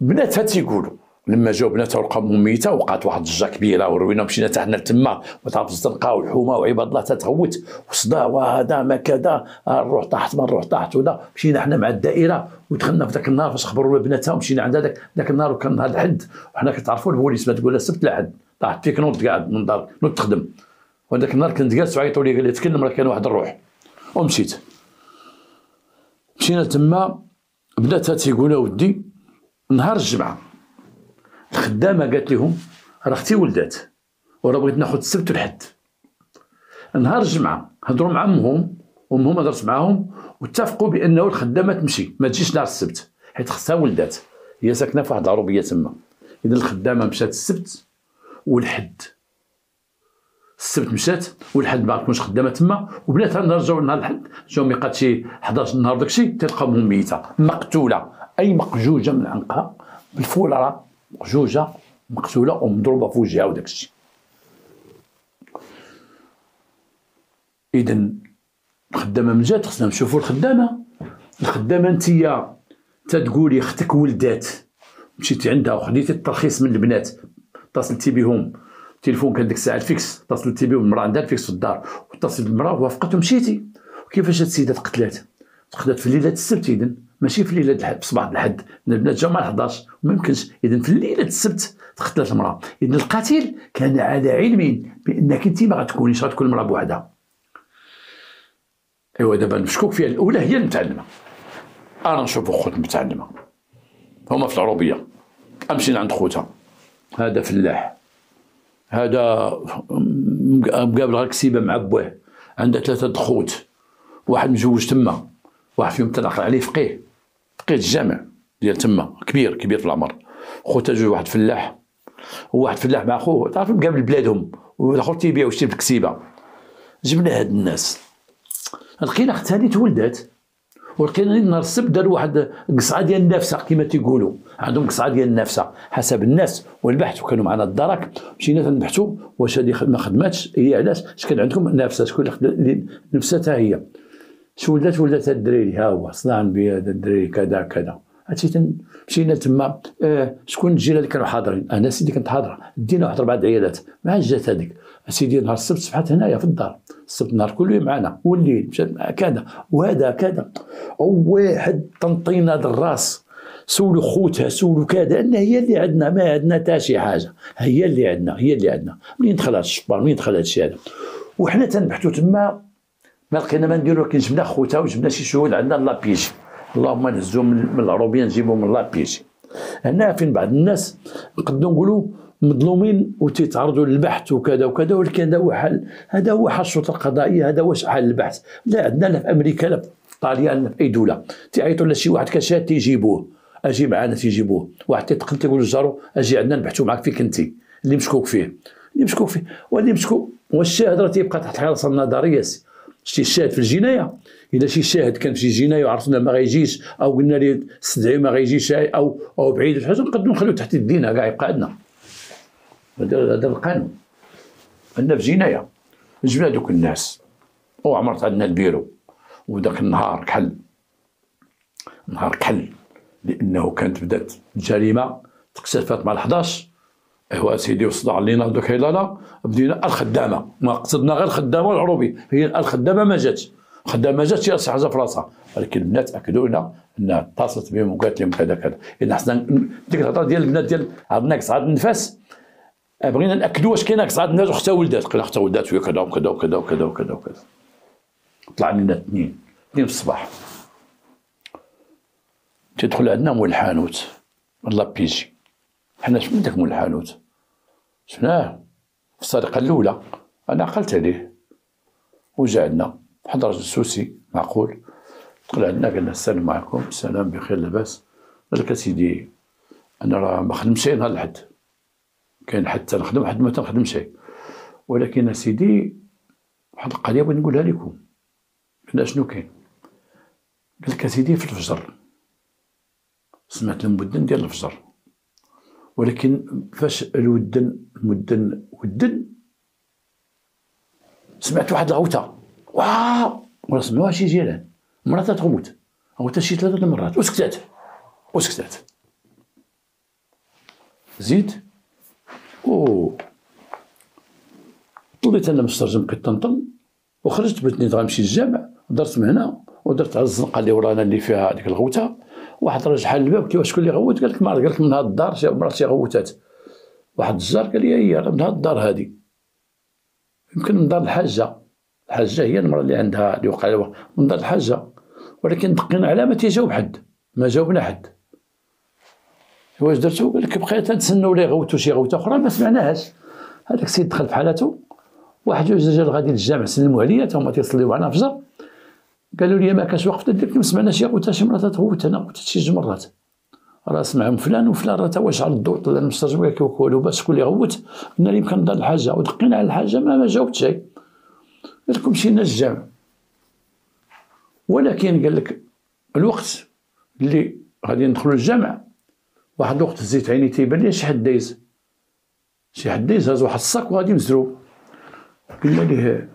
A: بناتها تيقولوا لما جاو بناتها ولقاهم ميته وقعت واحد الضجه كبيره وروينا مشينا تاعنا لتما وتعرف الزرقاء والحومه وعباد الله تتغوت وصداع وهذا ما كذا نروح طاحت ما نروح طاحت ولا مشينا حنا مع الدائره ودخلنا في ذاك النهار فاش خبروا بناتها ومشينا عند ذاك النهار وكان نهار الحد وحنا كتعرفوا البوليس ما تقول لا السبت لا حد طاحت فيك نوض قاعد من الدار نوض تخدم وهذاك النهار كنت جالس وعيطوا لي قال لي تكلم راه كان واحد الروح ومشيت مشينا لتما بناتها تيقولوا ودي نهار الجمعه الخدامه قالت لهم راه اختي ولدات وراه بغيت ناخذ السبت والحد نهار الجمعه هضروا مع امهم وامهم هضرت معاهم واتفقوا بانه الخدامه تمشي ما تجيش نهار السبت حيت خصها ولدات هي ساكنه في واحد العروبيه تما اذا الخدامه مشات السبت والحد السبت مشات والحد ما تكونش خدامه تما وبناتها نهار جاو نهار الحد جاو ميقات شي 11 نهار داكشي تلقاهم ميته مقتوله اي مقجوجه من عنقها بالفولره مقجوجه مقتوله ومضروبه في وجهها وداك الشيء. اذا الخدامه من جات خصنا نشوفوا الخدامه نتيا تتقولي اختك ولدات مشيتي عندها وخديتي الترخيص من البنات اتصلتي بهم التليفون كان ديك الساعه الفيكس اتصلتي بهم المراه عندها الفيكس في الدار واتصلت بالمراه ووافقت ومشيتي. وكيفاش هاد السيده تقتلات في ليله السبت اذا ماشي في ليله الحد بصباح الحد البنات جاو مع 11 وما يمكنش اذا في ليله السبت تقتلت المراه اذا القاتل كان على علم بانك انت ما غتكونيش غتكون المراه بوحدها. ايوا دابا المشكوك فيها الاولى هي المتعلمه انا نشوف خوت متعلمه هما في العروبيه امشي عند خوتها هذا فلاح هذا مقابل غير كسيبه مع بواه عندها 3 خوت واحد مزوج تما واحد فيهم تناقل عليه فقيه الجامع ديال تما كبير في العمر خوتها جوج واحد فلاح وواحد فلاح مع خوه تعرف مقابل بلادهم والاخر تيبيع ويشتري بالكسيبه. جبنا هاد الناس لقينا اختها اللي تولدات ولقينا نهار السبت داروا واحد قصعه ديال النافسه كما تيقولوا عندهم قصعه ديال النافسه حسب الناس والبحث وكانوا معنا الدرك مشينا نبحثوا واش هذه ما خدماتش هي علاش اش كان عندكم نافسه شكون اللي نفستها هي شو ولات هاد الدراري ها هو صنع بها هذا الدراري كذا كذا مشينا تما شكون الجيران اللي كانوا حاضرين انا سيدي كنت حاضره دينا واحد 4 عيالات مع جات هذيك سيدي نهار السبت صبحت هنايا في الدار السبت نهار كله معنا والليل مشات مع كذا وهذا كذا وواحد تنطينا الراس سولوا خوتها سولوا كذا ان هي اللي عندنا ما عندنا حتى شي حاجه هي اللي عندنا منين دخل هذا الشبار منين دخل هذا الشيء هذا وحنا تنبحثوا تما ما لقينا ما نديرو لكن جبنا خوتها وجبنا شي شهود عندنا لابيجي اللهم نهزوهم من العروبيه نجيبهم من لابيجي. هنا فين بعض الناس نقدروا نقولوا مظلومين وتيتعرضوا للبحث وكذا وكذا ولكن هذا هو حل الشرطه القضائيه هذا واش حل البحث لا عندنا لا في امريكا لا في طاليان لا في اي دوله تيعيطوا لشي واحد كشات تيجيبوه اجي معنا تيجيبوه واحد تيتقل تيقول لجارو اجي عندنا نبحثوا معك فيك انت اللي مشكوك فيه واللي مشكوك والشاهد راه تيبقى تحت الحراسه النظريه شتي الشاهد في الجنايه اذا شي شاهد كان في شي جنايه وعرفنا ما غيجيش او قلنا ليه استدعي ما غيجيش او بعيد شي حاجه نقدروا نخليو تحت يدينا كاع يبقى عندنا هذا القانون عندنا في جنايه جبنا دوك الناس وعمرت عندنا البيرو وذاك النهار كحل لانه كانت بدات الجريمه تكشفت مع ال11 ايوا سيدي وصدع علينا دوك لا بدينا الخدامه ما قصدنا غير الخدامه والعروبي هي الخدامه ما جاتش هي شي حاجه في راسها ولكن البنات اكدوا لنا انها اتصلت بهم وقالت لهم كذا كذا اذا حسنا ديك الهضره ديال البنات ديال عندنا قصعه النفاس بغينا ناكدوا واش كاينه قصعه الناس واختها ولدات قلنا اختها ولدات وهي كذا وكذا وكذا وكذا وكذا وكذا طلع لنا اثنين في الصباح تدخل عندنا مول الحانوت والله بيجي حنا شنو داك مول الحانوت شفناه في السرقه الاولى انا عقلت عليه وجا عندنا حضر السوسي معقول دخل عندنا قال لنا السلام عليكم السلام بخير لاباس قال لك اسيدي انا راه ما خدمتش نهار الحد كاين حتى نخدم حد ما تنخدمش ولكن اسيدي واحد القضيه بغيت نقولها لكم قلنا شنو كاين قال لك اسيدي في الفجر سمعت المدن ديال الفجر ولكن فاش المدن سمعت واحد الغوته واو ولا سمعوها شي جيران مراتها تغوت غوتها شي 3 المرات وسكتات زيد وليت انا مسترجم بقيت تنطل، وخرجت بغيت نيت غنمشي للجامع، درت من هنا ودرت على الزنقه اللي ورانا اللي فيها هذيك الغوته. واحد الراجل حل الباب قلت له شكون اللي غوت؟ قال لك ما عرفت. قال لك من هاد الدار مراتي غوتات. واحد الجار قال لي هي من هاد الدار هادي، يمكن من دار الحاجه. الحاجه هي المراه اللي عندها اللي وقع لها من دار الحاجه، ولكن دقينا على ما تيجاوب حد، ما جاوبنا حد. واش درتو؟ قال لك بقينا تنتسناو ليه غوتو شي غوته اخرى ما سمعناهاش. هذاك السيد دخل في حالته، واحد جوج رجال غادي للجامع سلموا عليا تا هما تيصليو معنا الفجر، قالوا لي ما كانش وقت درت لكم سمعنا شي غوته شي مرات تغوت. انا قلت شي جوج مرات راه سمعهم فلان وفلان، راه تا واش على الضوء طلع المسترجم قال لك والو باش شكون اللي غوت؟ قلنا ليه يمكن دار الحاجه، ودقينا على الحاجه ما جاوبت شي. قال لكم مشينا للجامع، ولكن قال لك الوقت اللي غادي ندخلوا للجامع واحد الوقت زيت عيني تيبان لي شي حد دايز هاز واحد الصاك وغادي مزروب. قلنا ليه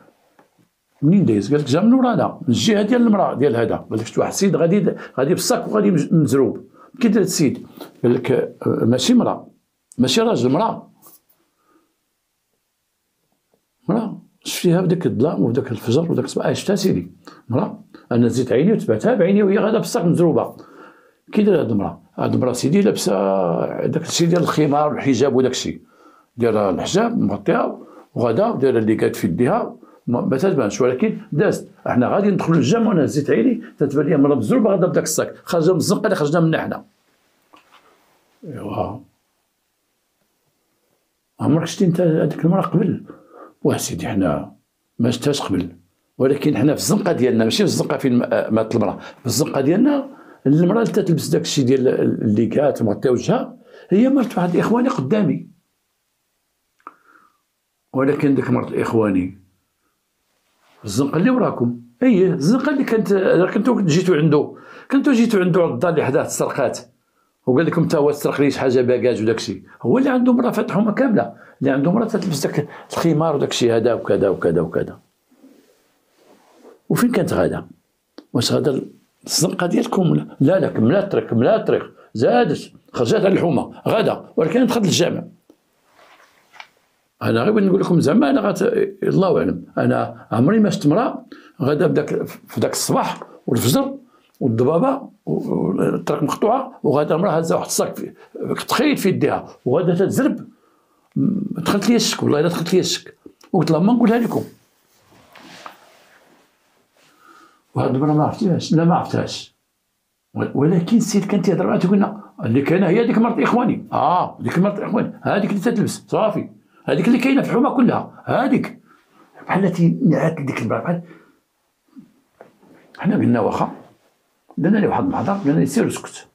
A: منين دايز؟ قال لك جا من ورانا من الجهه ديال المراه ديال هذا. قال لك شفت واحد السيد غادي بالصاك وغادي مزروب. كي دار السيد؟ قال لك ماشي مراه ماشي راجل، مراه شفتيها بداك الظلام وبداك الفجر وداك الصباح. شفتها سيدي مراه، انا زيت عيني وتبعتها بعيني وهي غادا بالصاك مزروبه. كي داير هاد المراه سيدي لابسه داك الشيء ديال الخمار والحجاب وداك الشيء، دايره الحجاب مغطيها وغادا دايره اللي كانت في يديها ما تبانش، ولكن دازت. احنا غادي ندخلوا للجامع وانا زيت عيني تتبان لي مراه مزروبه غادا بداك الصاك، خرجنا من الزنقه اللي خرجنا منها حنا. ايوا عمرك شتي انت هذيك المراه قبل؟ وسيدي حنا ما شفتهاش قبل، ولكن حنا في الزنقه ديالنا ماشي في الزنقه فين مات المراه، في الزنقه ديالنا المراه اللي تلبس داك الشيء ديال اللي كانت مغطيه وجهها هي مرت واحد الاخواني قدامي. ولكن ديك مرت الاخواني في الزنقه اللي وراكم، الزنقه اللي كنتو جيتو عنده على الدار اللي حداه تسرقات، وقال لكم تا هو تسرق لي شي حاجه باكاج وداك الشيء. هو اللي عنده مراه فاتحومه كامله، اللي عنده مراه تلبس داك الخمار وداك الشيء هذا وكذا وكذا وكذا. وفين كانت غادا؟ واش غادا الزنقه ديالكم؟ لا كملات الطريق زادت خرجت على الحومه غادا، ولكن دخلت الجامع. انا غير نقول لكم زعما انا الله اعلم، انا عمري ما شفت مراه غادا في داك الصباح والفجر والضبابه والطريق مقطوعه وغادا المراه هازه واحد الصاك تخيل في يديها وغادا تتزرب. دخلت لي الشك، والله الا دخلت لي الشك، وقلت لها ما نقولها لكم. وهاد المراه ما عرفتيهاش؟ لا ما عرفتهاش، ولكن السيد كان تيهضر معاه تيقولنا اللي كاينه هي ديك مرت اخواني. ديك مرت اخواني هذيك اللي تتلبس صافي، هذيك اللي كاينه في الحومه كلها هذيك. بحال تينعت ديك المراه بحال. حنا قلنا واخا، درنا ليه واحد المحضر قلنا ليه سير اسكت،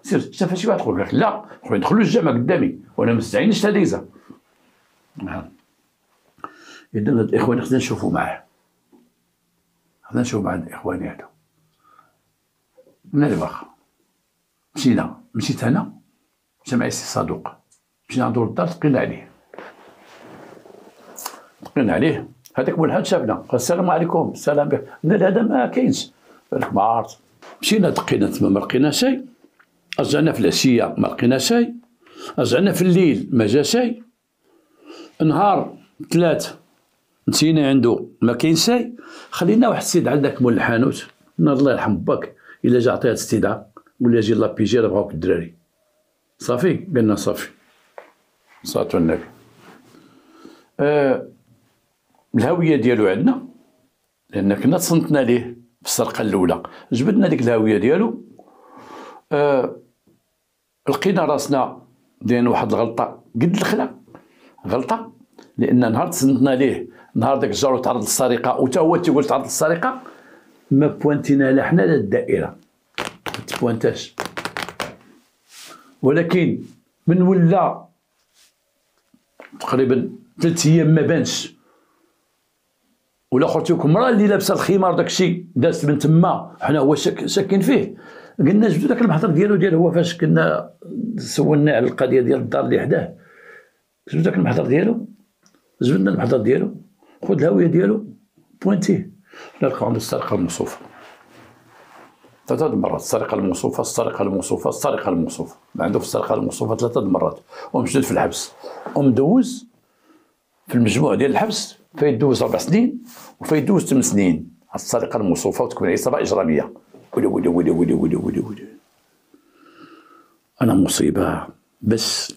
A: سير شاف شي واحد اخر. قال لك لا خويا ندخلوا للجامع قدامي وانا مستعين شتا دايزه. نعم اذا هاد الاخوان خصنا نشوفوا معاه، خصنا نشوفوا مع الاخوان هادو. قلنا ليه واخا، مشيت انا مشى معايا السي صدوق، مشينا ندور الدار دقينا عليه هذاك ملحد شافنا قال السلام عليكم. السلام بك. قلنا هذا ما كاينش، قال لك ما عرفت. مشينا دقينا تما ما لقينا شيء، رجعنا في العشيه ما لقينا شيء، رجعنا في الليل ما جا شيء، نهار 3 مشينا عنده ما كاين شيء. خلينا واحد السيد عندك مول الحانوت، قلنا الله يرحم باك الا جا عطيه استدعاء ولا يجي لابيجي راه بغاوك الدراري. صافي قلنا صافي صلاة النبي. الهويه ديالو عندنا لان كنا تصنتنا ليه في السرقه الاولى، جبدنا ديك الهويه ديالو. لقينا راسنا دايرين واحد الغلطه قد الخلا، غلطه لان نهار تصنتنا ليه نهار داك الجار تعرض للسرقه وتا هو تيقول تعرض للسرقه ما بوانتينا لا حنا لا الدائره ما تبوانتاش. ولكن من ولا تقريبا 3 ايام ما بانش، ولا قلت لكم المراه اللي لابسه الخمار داك الشيء دازت من تما حنا هو شاكين فيه. قلنا جبدوا داك المحضر ديالو هو فاش كنا سولنا على القضيه ديال الدار اللي حداه، جبدوا داك المحضر ديالو، جبدنا المحضر ديالو، خذ الهويه ديالو بوانتيه، لقاو عنده السرقه الموصوفه. 3 مرات. السرقة الموصوفة، السرقة الموصوفة، السرقة الموصوفة. عنده في السرقة الموصوفة 3 مرات، ومشدود في الحبس، ومدوز في المجموع ديال الحبس فيدوز 4 سنين وفيدوز 8 سنين على السرقة الموصوفة، وتكون عصابة إجرامية. ولي ولي ولي ولي ولي ولي ولي. أنا مصيبة. بس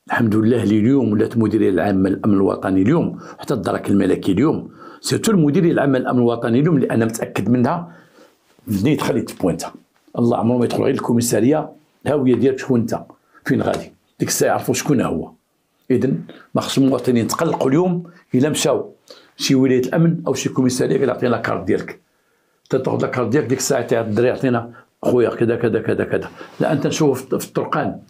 A: الحمد لله اللي اليوم ولات مديرية العامة للأمن الوطني اليوم، حتى الدرك الملكي اليوم، سيرتو المديرية العامة للأمن الوطني اليوم اللي أنا متأكد منها بنيت خليت بوينتها. الله عمره ما يدخل غير الكوميسارية الهاوية ديالك شكون أنت، فين غادي، ديك الساعة يعرفوا شكون هو. إذن ما خصش المواطنين يتقلقوا اليوم إلا مشاو شي ولاية الأمن أو شي كوميسارية قال عطينا لاكارت ديالك، تاخذ لاكارت ديالك ديك الساعة تاع الدري عطينا خويا كذا كذا كذا كذا. لا أنت نشوف في الطرقان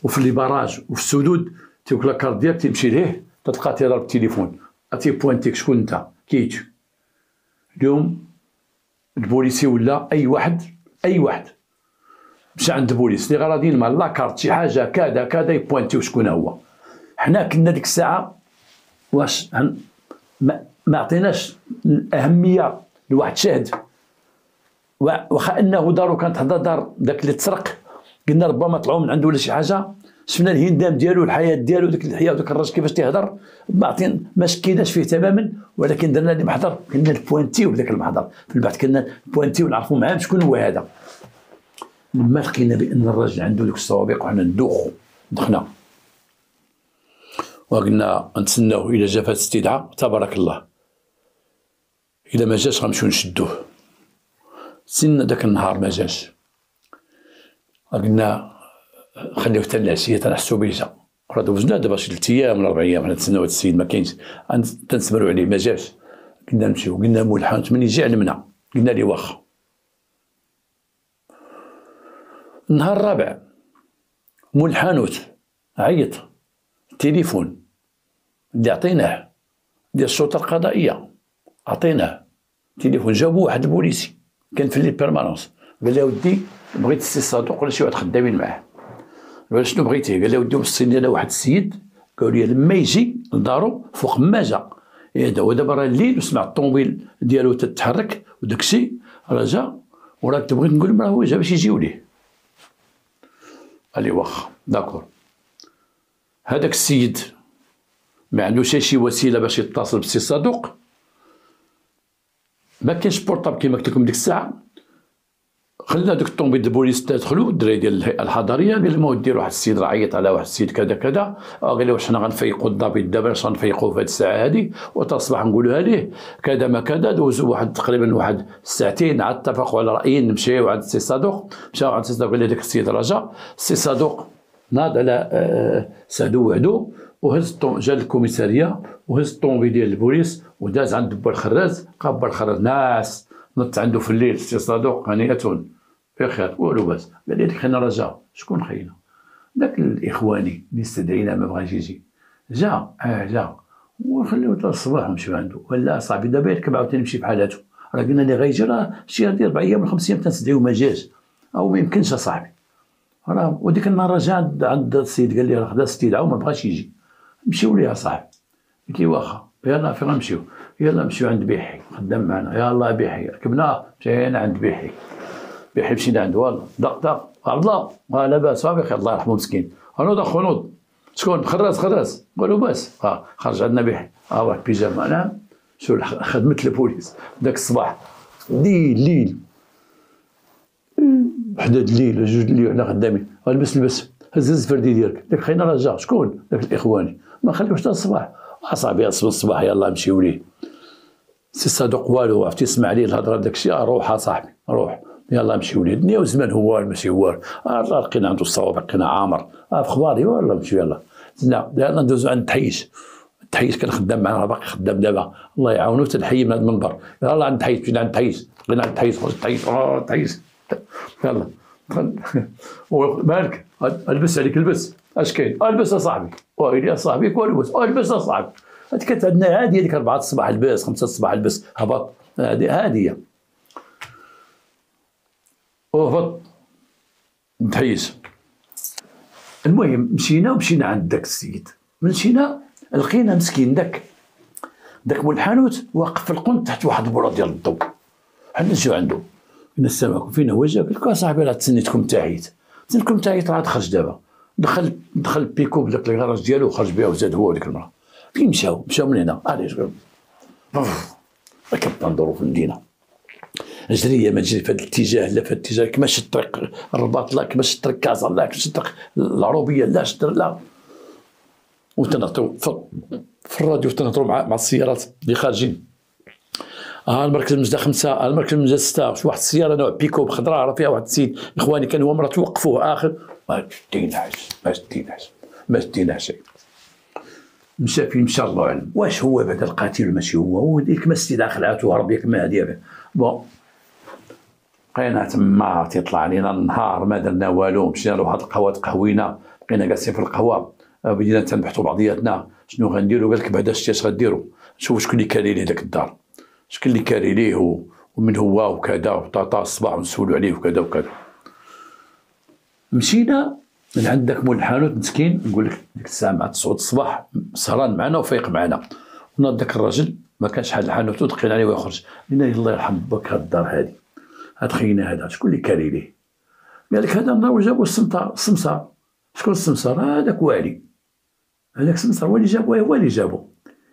A: وفي لي باراج وفي السدود تيوك لاكارت ديالك تمشي ليه تلقى تيضرب التليفون أتي بوينتيك شكون أنت كيت. اليوم البوليسي ولا أي واحد مشى عند البوليس اللي غراضيين مع لاكارت شي حاجة كذا كذا يبوينتيو شكون هو. حنا كنا ديك الساعة واش ما عطيناش الأهمية لواحد شاهد، واخا انه دارو كانت حدا دار داك اللي تسرق قلنا ربما طلعوا من عنده ولا شي حاجه، شفنا الهندام ديالو الحياه ديالو ديك الحياه وداك الراجل كيفاش تيهضر ما شكيناش فيه تماما، ولكن درنا لي محضر كنا نبوانتيو بداك المحضر في البحث، كنا نبوانتيو نعرفوا معاه شكون هو هذا. لما لقينا بان الراجل عنده دوك السوابق وحنا ندوخو دخنا وقلنا نتسناوه الى جا فهاد الاستدعاء تبارك الله، الى ما جاش غنمشيو نشدوه. سن داك النهار ما جاش، قلنا خليوه حتى العشيه تنحسو به جا، راه دوزنا دابا شي 3 ايام ولا 4 ايام حنا نتسناو هاد السيد ما كاينش، تنسمروا عليه ما جاش. قلنا نمشيو، قلنا مول الحانوت من يجي علمنا، قلنا ليه واخا. النهار الرابع مول الحانوت عيط التليفون اللي عطيناه ديال الشرطه القضائيه، عطيناه تليفون، جابو واحد البوليسي كان في لي بيرمانونس، قال له ودي بغيت السي صادق ولا شي واحد خدامين معاه، قال شنو بغيتي؟ قال له ودي وصلني انا واحد السيد، قالوا لي لما يجي لدارو فوق ما جا ودابا راه الليل وسمع الطوموبيل ديالو تتحرك وداكشي راه جا وراك بغيت نقول راه هو جا باش يجيو ليه. قال لي واخا داكور. هذاك السيد ما عندوش شي وسيله باش يتصل بالسي صادق، ما كاينش بورطابل كيما قلت لكم ديك الساعه، خلينا دوك الطوموبيل ديال البوليس تدخلوا الدراري ديال الهيئه الحضريه، قال لهم ودير واحد السيد راه عيط على واحد السيد كذا كذا، قال له واش حنا غنفيقوا الضابط دابا باش غنفيقوا في هذه الساعه هذه وتصبح نقولوها ليه كذا ما كذا. دوزوا واحد تقريبا واحد ساعتين عاد اتفقوا على رايين نمشيو عند السي صادق، مشاو عند السي صادق قال لي داك السيد راه جا. السي صادق ناض على سعدو وعدو وهز جا للكوميساريه وهز الطوموبيل ديال البوليس وداز عند با الخراز، لقى با الخراز ناعس، نط عنده في الليل السي صادق هنيئة بخير والو باس. قال لي خلينا راه جا. شكون خينا؟ داك الاخواني اللي استدعينا ما بغاش يجي جا جا وخليوه حتى الصباح ونمشيو عنده. ولا صاحبي دابا يركب عاوتاني يمشي بحال هاتو، راه قلنا لي غيجي راه شي ديال 4 ايام ولا 5 ايام تنستدعيو ما جاش او ما يمكنش اصاحبي راه. وديك النهار راه جا عند السيد قال لي راه خدا استدعاء وما بغاش يجي. مشيو ليه اصاحبي، قلت لي واخا يلا فين غنمشيو؟ يلا نمشيو عند بيحي خدام معنا. يلا بيحي ركبنا مشينا عند بيحي مشينا عنده والله دق عبد الله لاباس صافي خير الله يرحمه مسكين. خنوض شكون؟ خراز قالوا باس. خرج عندنا بيحي واحد بيجامه. نعم شو خدمة البوليس داك الصباح ليل حداد الليل 2 الليل حنا خدامين. البس هز الفردي ديالك. داك خينا راه جا. شكون؟ داك الاخواني. ما خليوش حتى الصباح. اصاحبي الصباح يلا نمشيو ليه. سي صادق والو عرفتي يسمع ليه الهضره داك الشيء. روح اصاحبي روح يلا نمشيو ليه. الدنيا وزمان هو ماشي هو لقينا عنده الصواب لقينا عامر في اخباري ولا نمشيو يلا. يلا ندوزو عند التحيش كان خدام معنا باقي خدام دابا الله يعاونو تنحيي من هذا المنبر. يلا عند التحيش مشينا عند التحيش لقينا عند التحيش التحيش يلا مالك البس عليك البس اش كاين؟ البس اصاحبي ويلي اصاحبي البس اصاحبي. هذيك كانت عندنا عاديه ديك 4 الصباح البس 5 الصباح البس هبط هاديه وهبط نتحيس. المهم مشينا عند داك السيد. مشينا لقينا مسكين داك مول الحانوت واقف في القنت تحت واحد البرا ديال الضوء. حنا نجيو عنده قلنا السلام عليكم فين هو؟ جا قال لك اصاحبي راه تسنيتكم تعيت راه تخرج دابا. دخل البيكو بداك الكراج ديالو وخرج بها وزاد هو وديك المراه. فين مشاو من هنا ركبنا ندورو في المدينه جريه ما تجري في هذا الاتجاه لا في هذا الاتجاه، كما شد طريق الرباط لا، كما شد طريق كازا لا، كما شد طريق العروبيه لا، شد لا. وتنهضروا في الراديو تنهضروا مع السيارات اللي خارجين. المركز المجدة 5، المركز المجدة 6، واحد السيارة نوع بيكو بخضراء راه فيها واحد السيد إخواني كان هو مرة توقفوه آخر ما شديناش مشى فين مشى الله أعلم. واش هو بعدا القاتل ماشي هو ديك ما السيد خلعته وهرب ياك ما هادي بون. بقينا تما تيطلع علينا النهار ما درنا والو، مشينا لواحد القهوة تقهوينا، بقينا جالسين في القهوة بدينا تنبحثوا بعضياتنا شنو غنديروا. قال لك بعدا شتي اش غديروا؟ شوفوا شكون اللي كاري ليه داك الدار، شكون اللي كاري ليه ومن هو وكذا وطاطا الصباح ونسولوا عليه وكذا وكذا. مشينا من عند داك مول الحانوت مسكين، نقول لك ديك الساعه مع 9 الصباح سهران معنا وفايق معنا. وناض داك الراجل ما كانش حال الحانوت ودقينا عليه ويخرج، قلنا الله يرحم باك هاد الدار هادي هاد خينا هذا شكون اللي كاري ليه؟ قال لك هذا النهار جابوا السمسار. شكون السمسار؟ هذاك والي، هذاك السمسار هو اللي جابو.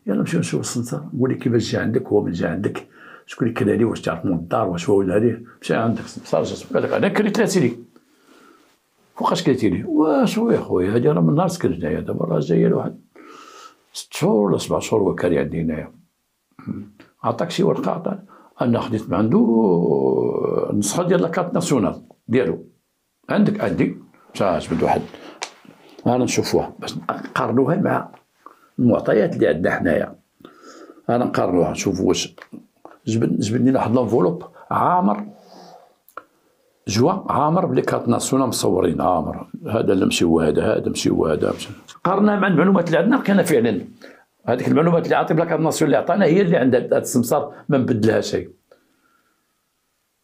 A: يلا نمشيو نشوف السمسار، نقول لك كيفاش جا عندك، هو من جا عندك، شكون اللي كدا ليه، واش تعرف من الدار، واش هو ولا هادي. مشى عندك السمسار قال لك انا كريت لاتي فوقاش كريتي لي؟ واش هو يا خويا هادي راه من نهار سكن هنايا، دابا راه جايه لواحد 6 شهور ولا 7 شهور هو كاري عندي هنايا. عطاك شي ورقه؟ عطاني. انا خديت من عنده النسخه ديال لاكارت ناسيونال ديالو. عندي مشى جبد واحد انا نشوفوها باش نقارنوها مع المعطيات اللي عندنا حنايا. انا نقارنوها نشوفوا واش جبدني واحد لونفولوب عامر بلي كارت ناسيونال مصورين عامر، هذا لا ماشي هو هذا ماشي هو هذا. قارنا مع المعلومات اللي عندنا لقينا فعلا هذيك المعلومات اللي عطي بلا كارت ناسيونال اللي عطانا هي اللي عند هذا السمسار، ما نبدلها شيء.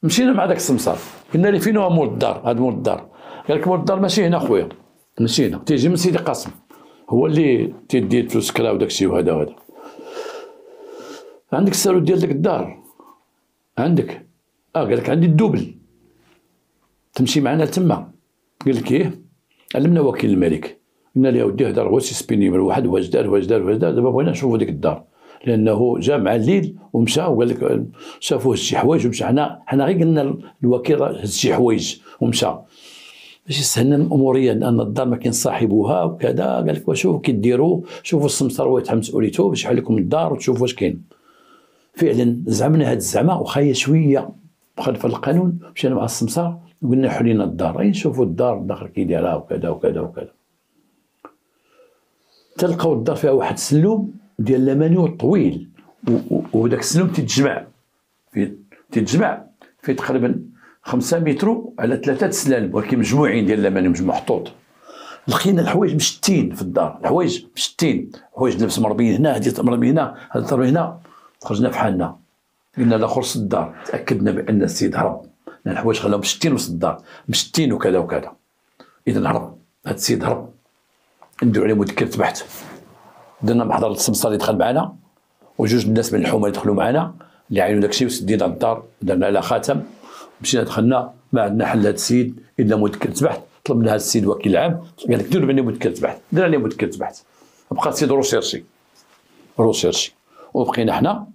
A: مشينا مع داك السمسار قلنا لي فين هو مول الدار؟ هذا مول الدار. قال لك مول الدار ماشي هنا خويا، ماشي هنا، تيجي من سيدي قاسم هو اللي تيدي الفلوس كرا وداك الشيء وهذا. عندك السالوت ديال ديك الدار؟ عندك؟ قال لك عندي الدوبل، تمشي معنا لتما. قال لك ايه؟ علمنا وكيل الملك. قلنا له يا ودي هذا هو سيسبيني من واحد واش دار دابا بغينا نشوفوا ديك الدار، لانه جا مع الليل ومشى وقال لك شافوه هز شي حوايج ومشى. حنا غير قلنا الوكيل هز شي حوايج ومشى باش يسهلنا الاموريه، لان الدار ما كاين صاحبوها وكذا. قال لك وشوفوا كي ديروا، شوفوا السمسار هو يتحمل مسؤوليته باش يحل لكم الدار وتشوفوا واش كاين. فعلا زعمنا هاد الزعمه وخا هي شويه مخالفه للقانون. مشينا مع السمسار وقلنا حلينا الدار، غير نشوفوا الدار الداخل كي دايرها وكذا وكذا وكذا. تلقاو الدار فيها واحد السلوم ديال لامانيو طويل، وداك السلوم تيتجمع في تقريبا 5 متر على 3 سلالم، ولكن مجموعين ديال لامانيو محطوط. لقينا الحوايج مشتين في الدار، الحوايج مشتين، حوايج لبس مربيين هنا، هادي مربيين هنا، هاد مربيين هنا. خرجنا في حالنا قلنا لا خرص الدار، تاكدنا بان السيد هرب، لان الحوايج خلاهم مشتين وسط الدار، مشتين وكذا وكذا. اذا هرب، هاد السيد هرب. نديرو عليه مذكرة بحث، درنا محضر السمسار اللي دخل معنا وجوج الناس من الحومه اللي دخلوا معنا اللي عينوا داكشي، وسدينا الدار درنا على خاتم. مشينا دخلنا ما عندنا حل هاد السيد الا مذكرة بحث. طلبنا هاد السيد وكيل العام قال لك ديروا عليه مذكرة بحث، درنا عليه مذكرة بحث. بقى السيد روشيرشي وبقينا حنا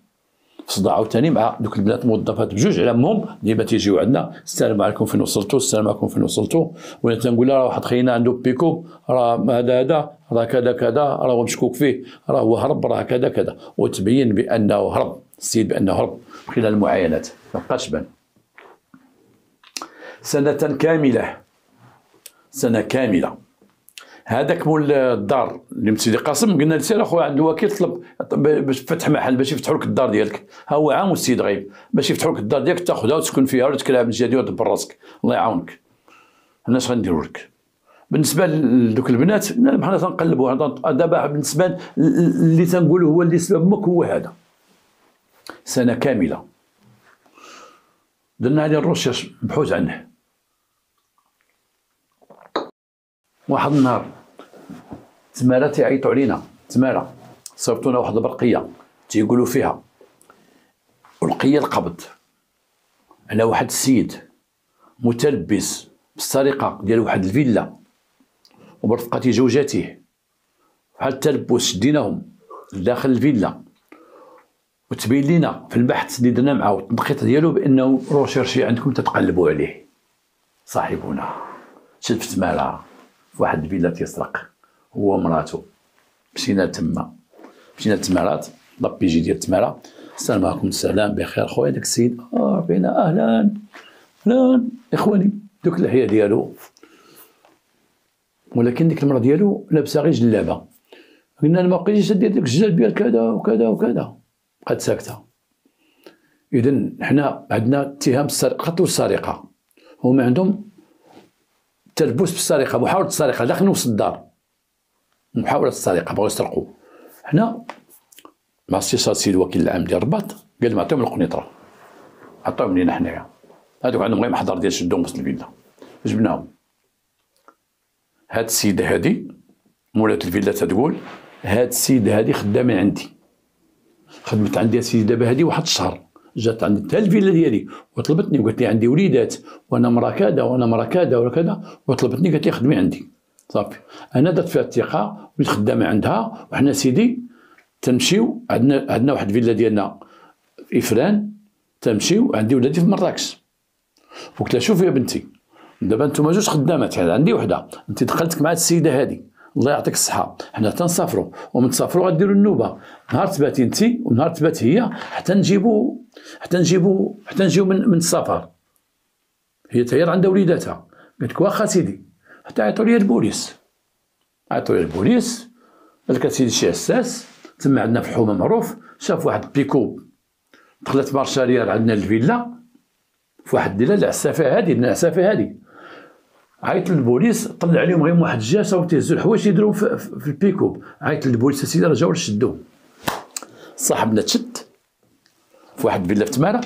A: في صداع عاوتاني مع دوك البنات الموظفات بجوج على امهم ديما تيجيو عندنا، السلام عليكم فين وصلتوا، السلام عليكم فين وصلتوا. وانا تنقول لها راه واحد خينا عنده بيكو، راه هذا راه كذا راه هو مشكوك فيه، راه هو هرب، راه كذا وتبين بانه هرب السيد، بانه هرب خلال المعاينات ما بقاش بان. سنة كاملة هذاك مول الدار اللي من سيدي قاسم قلنا له سير اخويا عنده وكيل طلب باش فتح محل باش يفتحوا لك الدار ديالك، ها هو عام والسيد غايب، باش يفتحوا لك الدار ديالك تاخذها وتسكن فيها وتكلها من جديد ودبر راسك الله يعاونك. حنا اش غنديروا لك؟ بالنسبه لدوك البنات حنا تنقلبوا دابا. بالنسبه اللي تنقولوا هو اللي سبب امك هو هذا. سنة كاملة درنا عليه الروشيرش بحوث عنه. واحد النهار تمارة تيعيطوا علينا، تمارة صيفطونا واحد البرقية تيقولوا فيها ألقي القبض على واحد السيد متلبس بالسرقة ديال واحد الفيلا وبرفقة زوجته، بحال التلبس شديناهم لداخل الفيلا، وتبين لينا في البحث اللي درنا معاه والتنقيط ديالو بانه روشيرشي عندكم تتقلبوا عليه. صاحبنا شد في تماره في واحد الفيلا تيسرق هو ومراته. مشينا لتمارات لابيجي ديال تماره. السلام عليكم. السلام بخير خويا داك السيد. بينا اهلا اخواني. دوك اللحيه ديالو، ولكن ديك المرا ديالو لابسه غير جلابه. قلنا له ما بقيتيش دير ديك الجلابيه كذا وكذا وكذا، بقات ساكته. اذا حنا عندنا اتهام قتل والسرقه، هما عندهم تلبس بالسرقه، محاوله السرقه داخل وسط الدار، محاوله السرقه، بغاو يسرقوا. حنا مع استشاره السيد الوكيل العام ديال الرباط قال لهم عطيهم القنيطره، عطاهم لينا حنايا. هادوك عندهم غير محضر ديال شدهم وسط الفيلا. جبناهم. هاد السيده هادي مولات الفيلا تتقول هاد السيده هادي خدامه عندي، خدمت عندي السيده دابا هادي واحد الشهر، جات عندي حتى الفيلا ديالي وطلبتني وقالت لي عندي وليدات وانا مرا كذا وانا مرا كذا ولا كذا، وطلبتني قالت لي خدمي عندي. صافي انا درت فيها الثقه وليت خدامه عندها. وحنا سيدي تنمشيو عندنا واحد الفيلا ديالنا في افران، تنمشيو عندي ولادي في مراكش. وقلت لها شوفي يا بنتي دابا نتوما جوج خدامات، عندي وحده، انت دخلتك مع السيده هذه الله يعطيك الصحه، حنا تنسافروا ومن تسافروا غديروا النوبه، نهار تباتي انت ونهار تبات هي حتى نجيبوا من السفر. هي تاهي عندها وليداتها. قالت لك واخا سيدي حتى عيطوا لي البوليس. عيطوا لي البوليس، قال لك سيدي شي حساس تما عندنا في الحومه معروف، شاف واحد بيكوب دخلت مارشالير عندنا الفيلا في واحد الليله العسافه هذه. عيط للبوليس، طلع عليهم غير واحد الجاسه وتهزوا الحوايج يديروا في البيكوب. عيط للبوليس السيدي رجعوا شدوه. صاحبنا تشد في واحد الفيلا في تماره.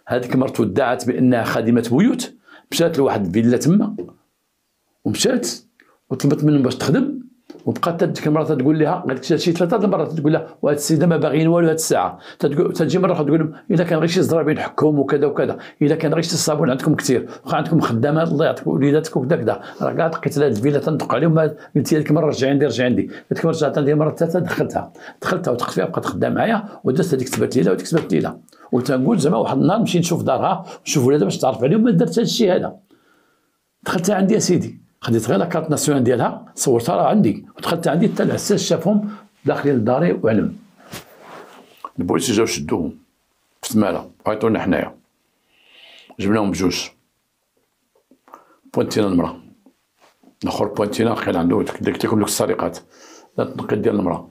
A: هذيك مرته ادعت بانها خادمه بيوت، مشات لواحد الفيلا تما ومشات وطلبت منهم باش تخدم، وبقات ديك المراه تقول لها، قالت لك شي 3 المرات تقول لها وهاد السيده ما باغيين والو هاد الساعه، تجي مره تقول لهم الا كان غير شي زرابين نحكهم وكذا وكذا، الا كان غير شي الصابون عندكم كثير، واخا عندكم خدامات الله يعطيكم وليداتك وكذا كذا، راه كاع لقيت هاد الفيلا تندق عليهم. قلت لها ديك المره رجعي عندي قلت لك رجعت عندي المره الثالثه دخلتها وثقت فيها، بقات خدام معايا ودازت هذيك كتبت ليله وهذيك كتبت ليله. وتنقول زعما واحد النهار نمشي نشوف دارها ونشوف ولادها باش تعرف عليهم، ما درت هاد الشيء هذا. دخلتها عندي يا سيدي، خديت غير لاكارت ناسيونال ديالها صورتها راه عندي، ودخلت عندي حتى العساس شافهم داخلين لداري وعلم. البوليس جاو شدوهم في تماره وعيطوا لنا حنايا، جبناهم بجوج. بوانتينا المراه، الاخر بوانتينا كان عنده قلت لكم دوك السرقات، التنقيط ديال المراه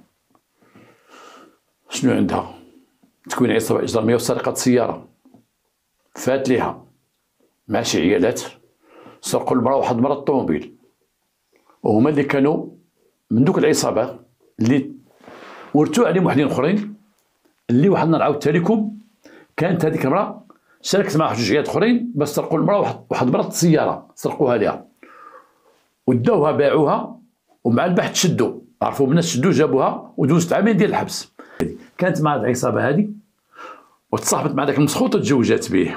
A: شنو عندها؟ تكوين عصابه اجراميه وسرقه سياره. فات ليها مع شي عيالات، سرقوا المراه واحد المرة الطوموبيل، وهما اللي كانوا من دوك العصابات اللي ورثوا عليهم وحدين اخرين. اللي واحد النهار عاودتها لكم، كانت هذيك المراه شاركت مع جوج عيالات اخرين باش سرقوا المراه واحد مرة السياره، سرقوها ليها وداوها باعوها، ومع البحث شدوا، عرفوا من الناس شدوا جابوها ودوزت عامين ديال الحبس. كانت مع العصابه هذه وتصاحبت مع داك المسخوط وتزوجات به،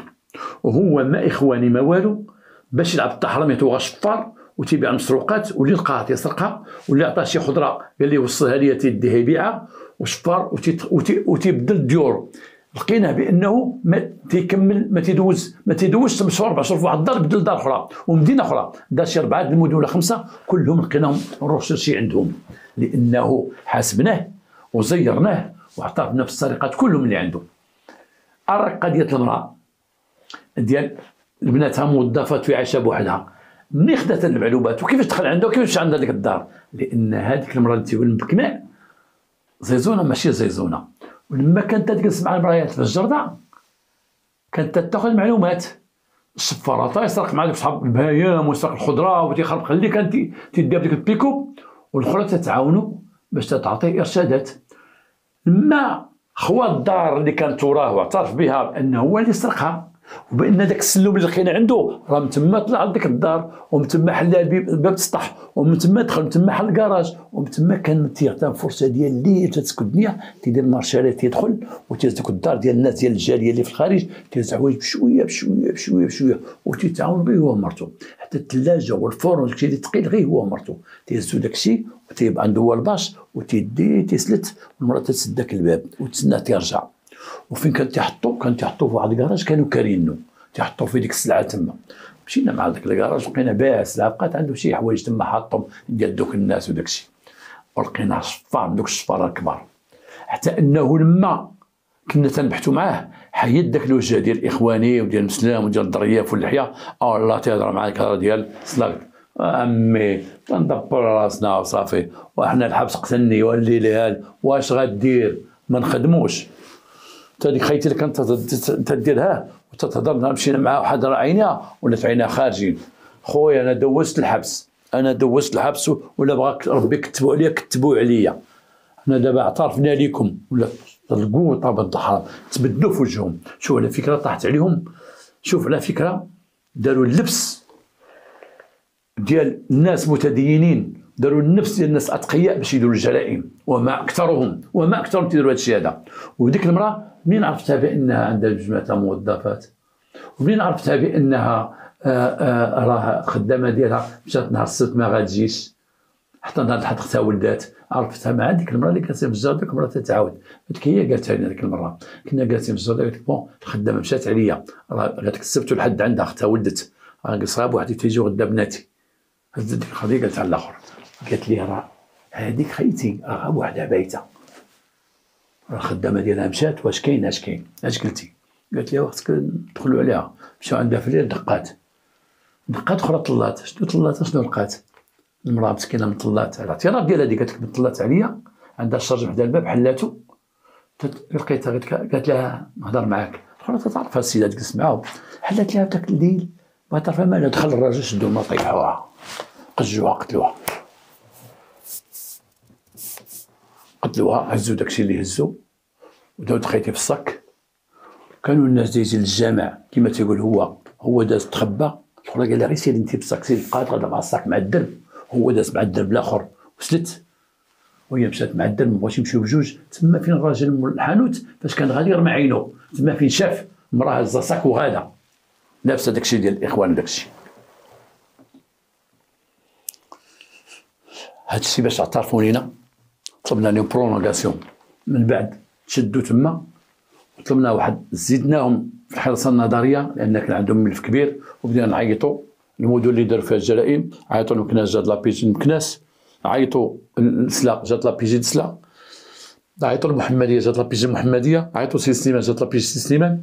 A: وهو ما اخواني ما والو، باش يلعب الطحرمي توغا شفار وتيبيع المسروقات، واللي لقاها تيسرقها، واللي عطاه شي خضره قال لي وصلها ليا تيديها يبيعها وشفار وتيبدل الديور. لقيناه بانه ما تيكمل ما تيدوزش مشوار 4 شهور في واحد الدار، بدل دار اخرى ومدينه اخرى، دار شي 4 المدن ولا 5 كلهم لقيناهم نروشيرشي عندهم، لانه حاسبناه وزيرناه واعترفنا بالسرقات كلهم اللي عنده. قضيه المراه ديال بناتها موظفات في عيشه بوحدها، منين خدات المعلومات وكيفاش دخل عندها وكيفاش مشى عندها ديك الدار؟ لان هذيك المراه اللي تيقول بكماء زيزونه ماشي زيزونه، ولما كانت تجلس مع المرايات في الجرده كانت تاخذ معلومات. الشفاره يسرق مع صحاب البهايم ويسرق الخضره وتيخرب، خلي كان تيدير بديك البيكوب، والاخرى تتعاونوا باش تعطيه ارشادات. لما خوات الدار اللي كانت وراه واعترف بها بانه هو اللي سرقها، وبان داك السلم اللي لقينا عنده راه من تما طلع لديك الدار، ومن تما حل الباب السطح، ومن تما دخل، من تما حل الكراج، ومن تما كان تيغتنم فرصه ديال الليل تتسكت الدنيا، تيدير المارشالات تيدخل وتيهز ديك الدار ديال الناس ديال الجاليه اللي في الخارج، تيهز حوايج بشويه بشويه بشويه بشويه، وتيتعاون به هو ومرته، حتى الثلاجه والفرن داكشي اللي ثقيل غير هو ومرته تيهزو داكشي، وتيبقى عنده هو الباش، وتيدي تيسلت، والمراه تسد داك الباب وتسناه تيرجع. وفين كان تيحطو؟ كان تيحطو في واحد الكراج كانوا كارينو، تيحطو في ديك السلعه تما. مشينا مع داك الكراج لقينا بايع السلعه، بقات عنده شي حوايج تما حاطهم ديال دوك الناس وداكشي، ولقيناه شفار دوك الشفاره الكبار، حتى انه لما كنا تنبحثوا معاه حيد داك الوجه ديال الاخواني وديال المسلم وديال الظرياف واللحيه، الله تيهضر معاك الهضره ديال سلاك امي تندبر راسنا وصافي، وحنا الحبس قتلني والليل هاد واش غدير ما نخدموش. تا ديك خيتي اللي كانت تديرها وتتهضر، مشينا معاه وحد عينيها ولات عينيها خارجين. خويا انا دوزت الحبس، انا دوزت الحبس، ولا بغاك ربي كتبوا عليا كتبوا عليا، حنا دابا اعترفنا لكم، ولا طلقوا طابت الحرام تبدلوا في وجههم. شوف على فكره طاحت عليهم، شوف على فكره داروا اللبس ديال الناس متدينين، داروا النفس ديال الناس اتقياء باش يديروا الجرائم، وما اكثرهم تيديروا هذا الشيء هذا. وديك المراه منين عرفتها بانها عندها مجموعه موظفات، ومنين عرفتها بانها راه خدامه ديالها مشات نهار السبت ما غاتجيش، حتى نهار الحد اختها ولدات، عرفتها مع ديك المراه اللي كانت في الجار. ديك المراه تتعاود، قالت لك هي قالتها لنا ديك المراه، كنا جالسين في الجار، قالت لك بون الخدامه مشات عليا، راه قالت لك السبت والحد عندها اختها ولدت، راه صعاب واحد تيجي غدا بناتي. هزت ديك القضيه قالت على الاخر، قالت لي راه هذيك خيتي راه وحده بايته، راه الخدامه ديالها مشات، واش كاين اش كاين اش قلتي؟ قالت لي خصك ندخلوا عليها. مشاو عندها في الليل، دقات اخرى طلات. شنو لقات؟ المراه مسكينه مطلات على الاعتراف ديالها، هذيك قالت لك مطلات عليا، عندها الشرج حدا الباب، حلاتو لقيتها، قالت لها نهضر معاك. اخرى تعرفها السيده تجلس معاهم، حلات لها داك الليل ما تعرفها مالها، دخل الراجل شدو ما طيحوها، قجوها قتلوها، هزو داكشي اللي هزو وداو خيتي في الصك. كانوا الناس دايزين للجامع كما تيقول، هو داز تخبى، الاخرى قال لها غير سيري انت بالصك، سيري بقات غادا مع الصاك مع الدرب، هو داز مع الدرب الاخر وسلت، وهي مشات مع الدرب، مبغاوش يمشيو بجوج. تما فين الراجل مول الحانوت فاش كان غادي رمى عينو، تما فين شاف مراه هزا صاك وغادا لابسه داكشي ديال الاخوان. داكشي هادشي باش اعترفوا لينا، طلبنا لهم برونغاسيون، من بعد تشدوا تما وطلبنا واحد، زدناهم في الحراسه النظريه لان كان عندهم ملف كبير، وبدينا نعيطوا المدن اللي داروا فيها الجرائم، عيطوا لمكناس، جات لابيجي مكناس، عيطوا لسلا جات لابيجي دسلا، عيطوا للمحمديه جات لابيجي المحمديه، عيطوا سي سليمان جات لابيجي سي سليمان،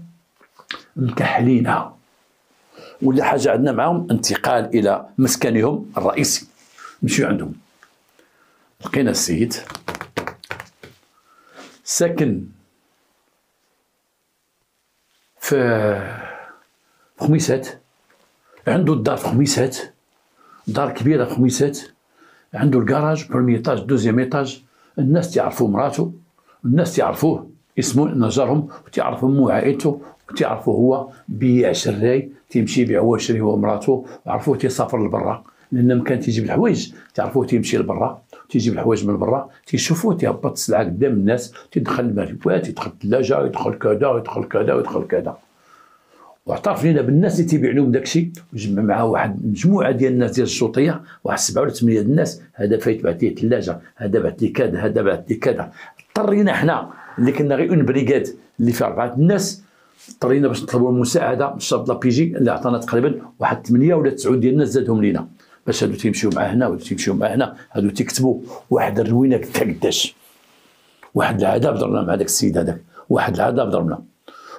A: مكحلينها. ولا حاجه عندنا معاهم انتقال الى مسكنهم الرئيسي، نمشيو عندهم. لقينا السيد ساكن في خميسات، عنده الدار في خميسات، دار كبيره في خميسات، عنده الكراج برومي ايطاج دوزيام ايطاج. الناس تعرفوا مراته، الناس تعرفوه اسمه نجارهم، وتعرفوا مو عائلته، وتعرفوا هو بيع شراي، تيمشي يبيع هو شري هو ومراته، وعرفوه تيسافر لبرا، لان مكان تيجيب الحوايج تعرفوه تيمشي لبرا، تيجيب الحوايج من برا، تيشوفوه تيهبط السلعه قدام الناس، تيدخل المريفات، يدخل الثلاجه، يدخل كذا ويدخل كذا ويدخل كذا. واعترف لينا بالناس اللي تيبيع لهم داكشي، وجمع معاه واحد مجموعه ديال الناس ديال الشرطيه، واحد 7 ولا 8 ديال الناس، هذا فايت بعث ليه ثلاجه، هذا بعث ليه كذا، هذا بعث ليه كذا. اضطرينا حنا اللي كنا غير اون بريغاد اللي فيها 4 الناس، اضطرينا باش نطلبوا المساعده من الشرطه لابيجي اللي عطانا تقريبا واحد 8 ولا 9 ديال الناس زادهم لينا، باش هادو تيمشيو مع هنا وهادو تيمشيو مع هنا، هادو تيكتبوا واحد الروينه قداش، واحد العذاب ضربنا مع داك السيد هذاك، واحد العذاب ضربنا،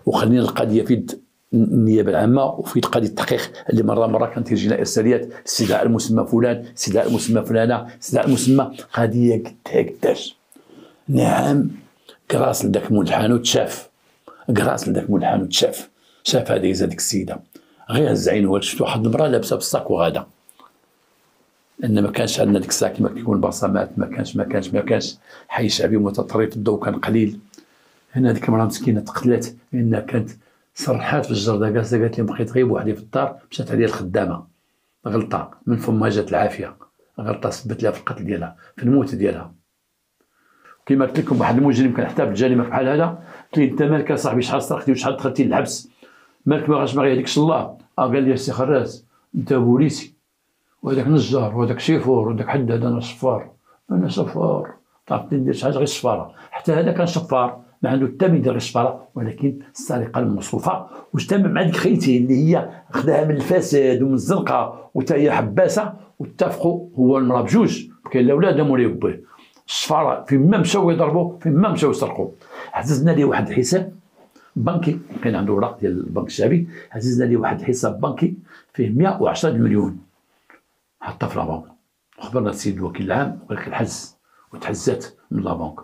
A: وخلينا القضيه في النيابه العامه وفي قضيه التحقيق اللي مره كانت تجينا ارساليات، استدعاء المسمى فلان، استدعاء المسمى فلانه، استدعاء المسمى، قضيه قداش. نعم كراس لذاك مول الحانوت شاف، كراس لذاك مول الحانوت شاف هذه هذيك السيده غير هز عينه، شفت واحد المراه لابسه بالصاك وغادا، لان ما كانش عندنا ديك الساعه كما كيكون البصمات، ما كانش حي شعبي متطرف، الضوء كان قليل. هنا ديك المراه مسكينه تقتلات لانها كانت صرحات في الجردة جالسة قالت لي بقيت غير بوحدي في الدار، مشات عليا الخدامة غلطة من فما جات العافية، غلطة سبت لها في القتل ديالها في الموت ديالها. كيما قلت لكم واحد المجرم كان حتى في الجريمة بحال هذا، قلت ليه انت مالك اصاحبي شحال سرقتي وشحال دخلتي للحبس، مالك ما يهديكش الله؟ قال لي السي خراز انت بوليسي وهذاك نجار وهذاك شيفور وهذاك حداد، انا صفار، انا صفار، تعرف ندير شي حاجه غير الصفاره، حتى هذا كان صفار ما عنده حتى ما يدير غير الصفاره، ولكن السرقه الموصوفه واجتمع مع ديك خيتي اللي هي خداها من الفساد ومن الزنقه وتا هي حباسه، واتفقوا هو المراه بجوج، كاين الاولاد مولاي وبيه، الصفاره فين ما مشاو يضربوا فين ما مشاو يسرقوا. عززنا ليه واحد الحساب بنكي، كان عنده اوراق ديال البنك الشعبي، عززنا ليه واحد الحساب بنكي فيه 110 مليون حطها في لابنك، وخبرنا السيد الوكيل العام وقال لك الحز وتحزات من لابنك،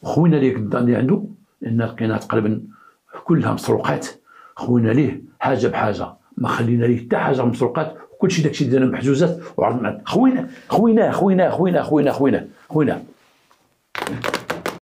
A: وخوينا ليه اللي عنده لان لقينا تقريبا كلها مسروقات، خوينا ليه حاجه بحاجه، ما خلينا ليه حتى حاجه مسروقات، وكلشي داكشي ديالنا محجوزات وعرض معنا خوينا خوينا خوينا خوينا خوينا خوينا خوينا.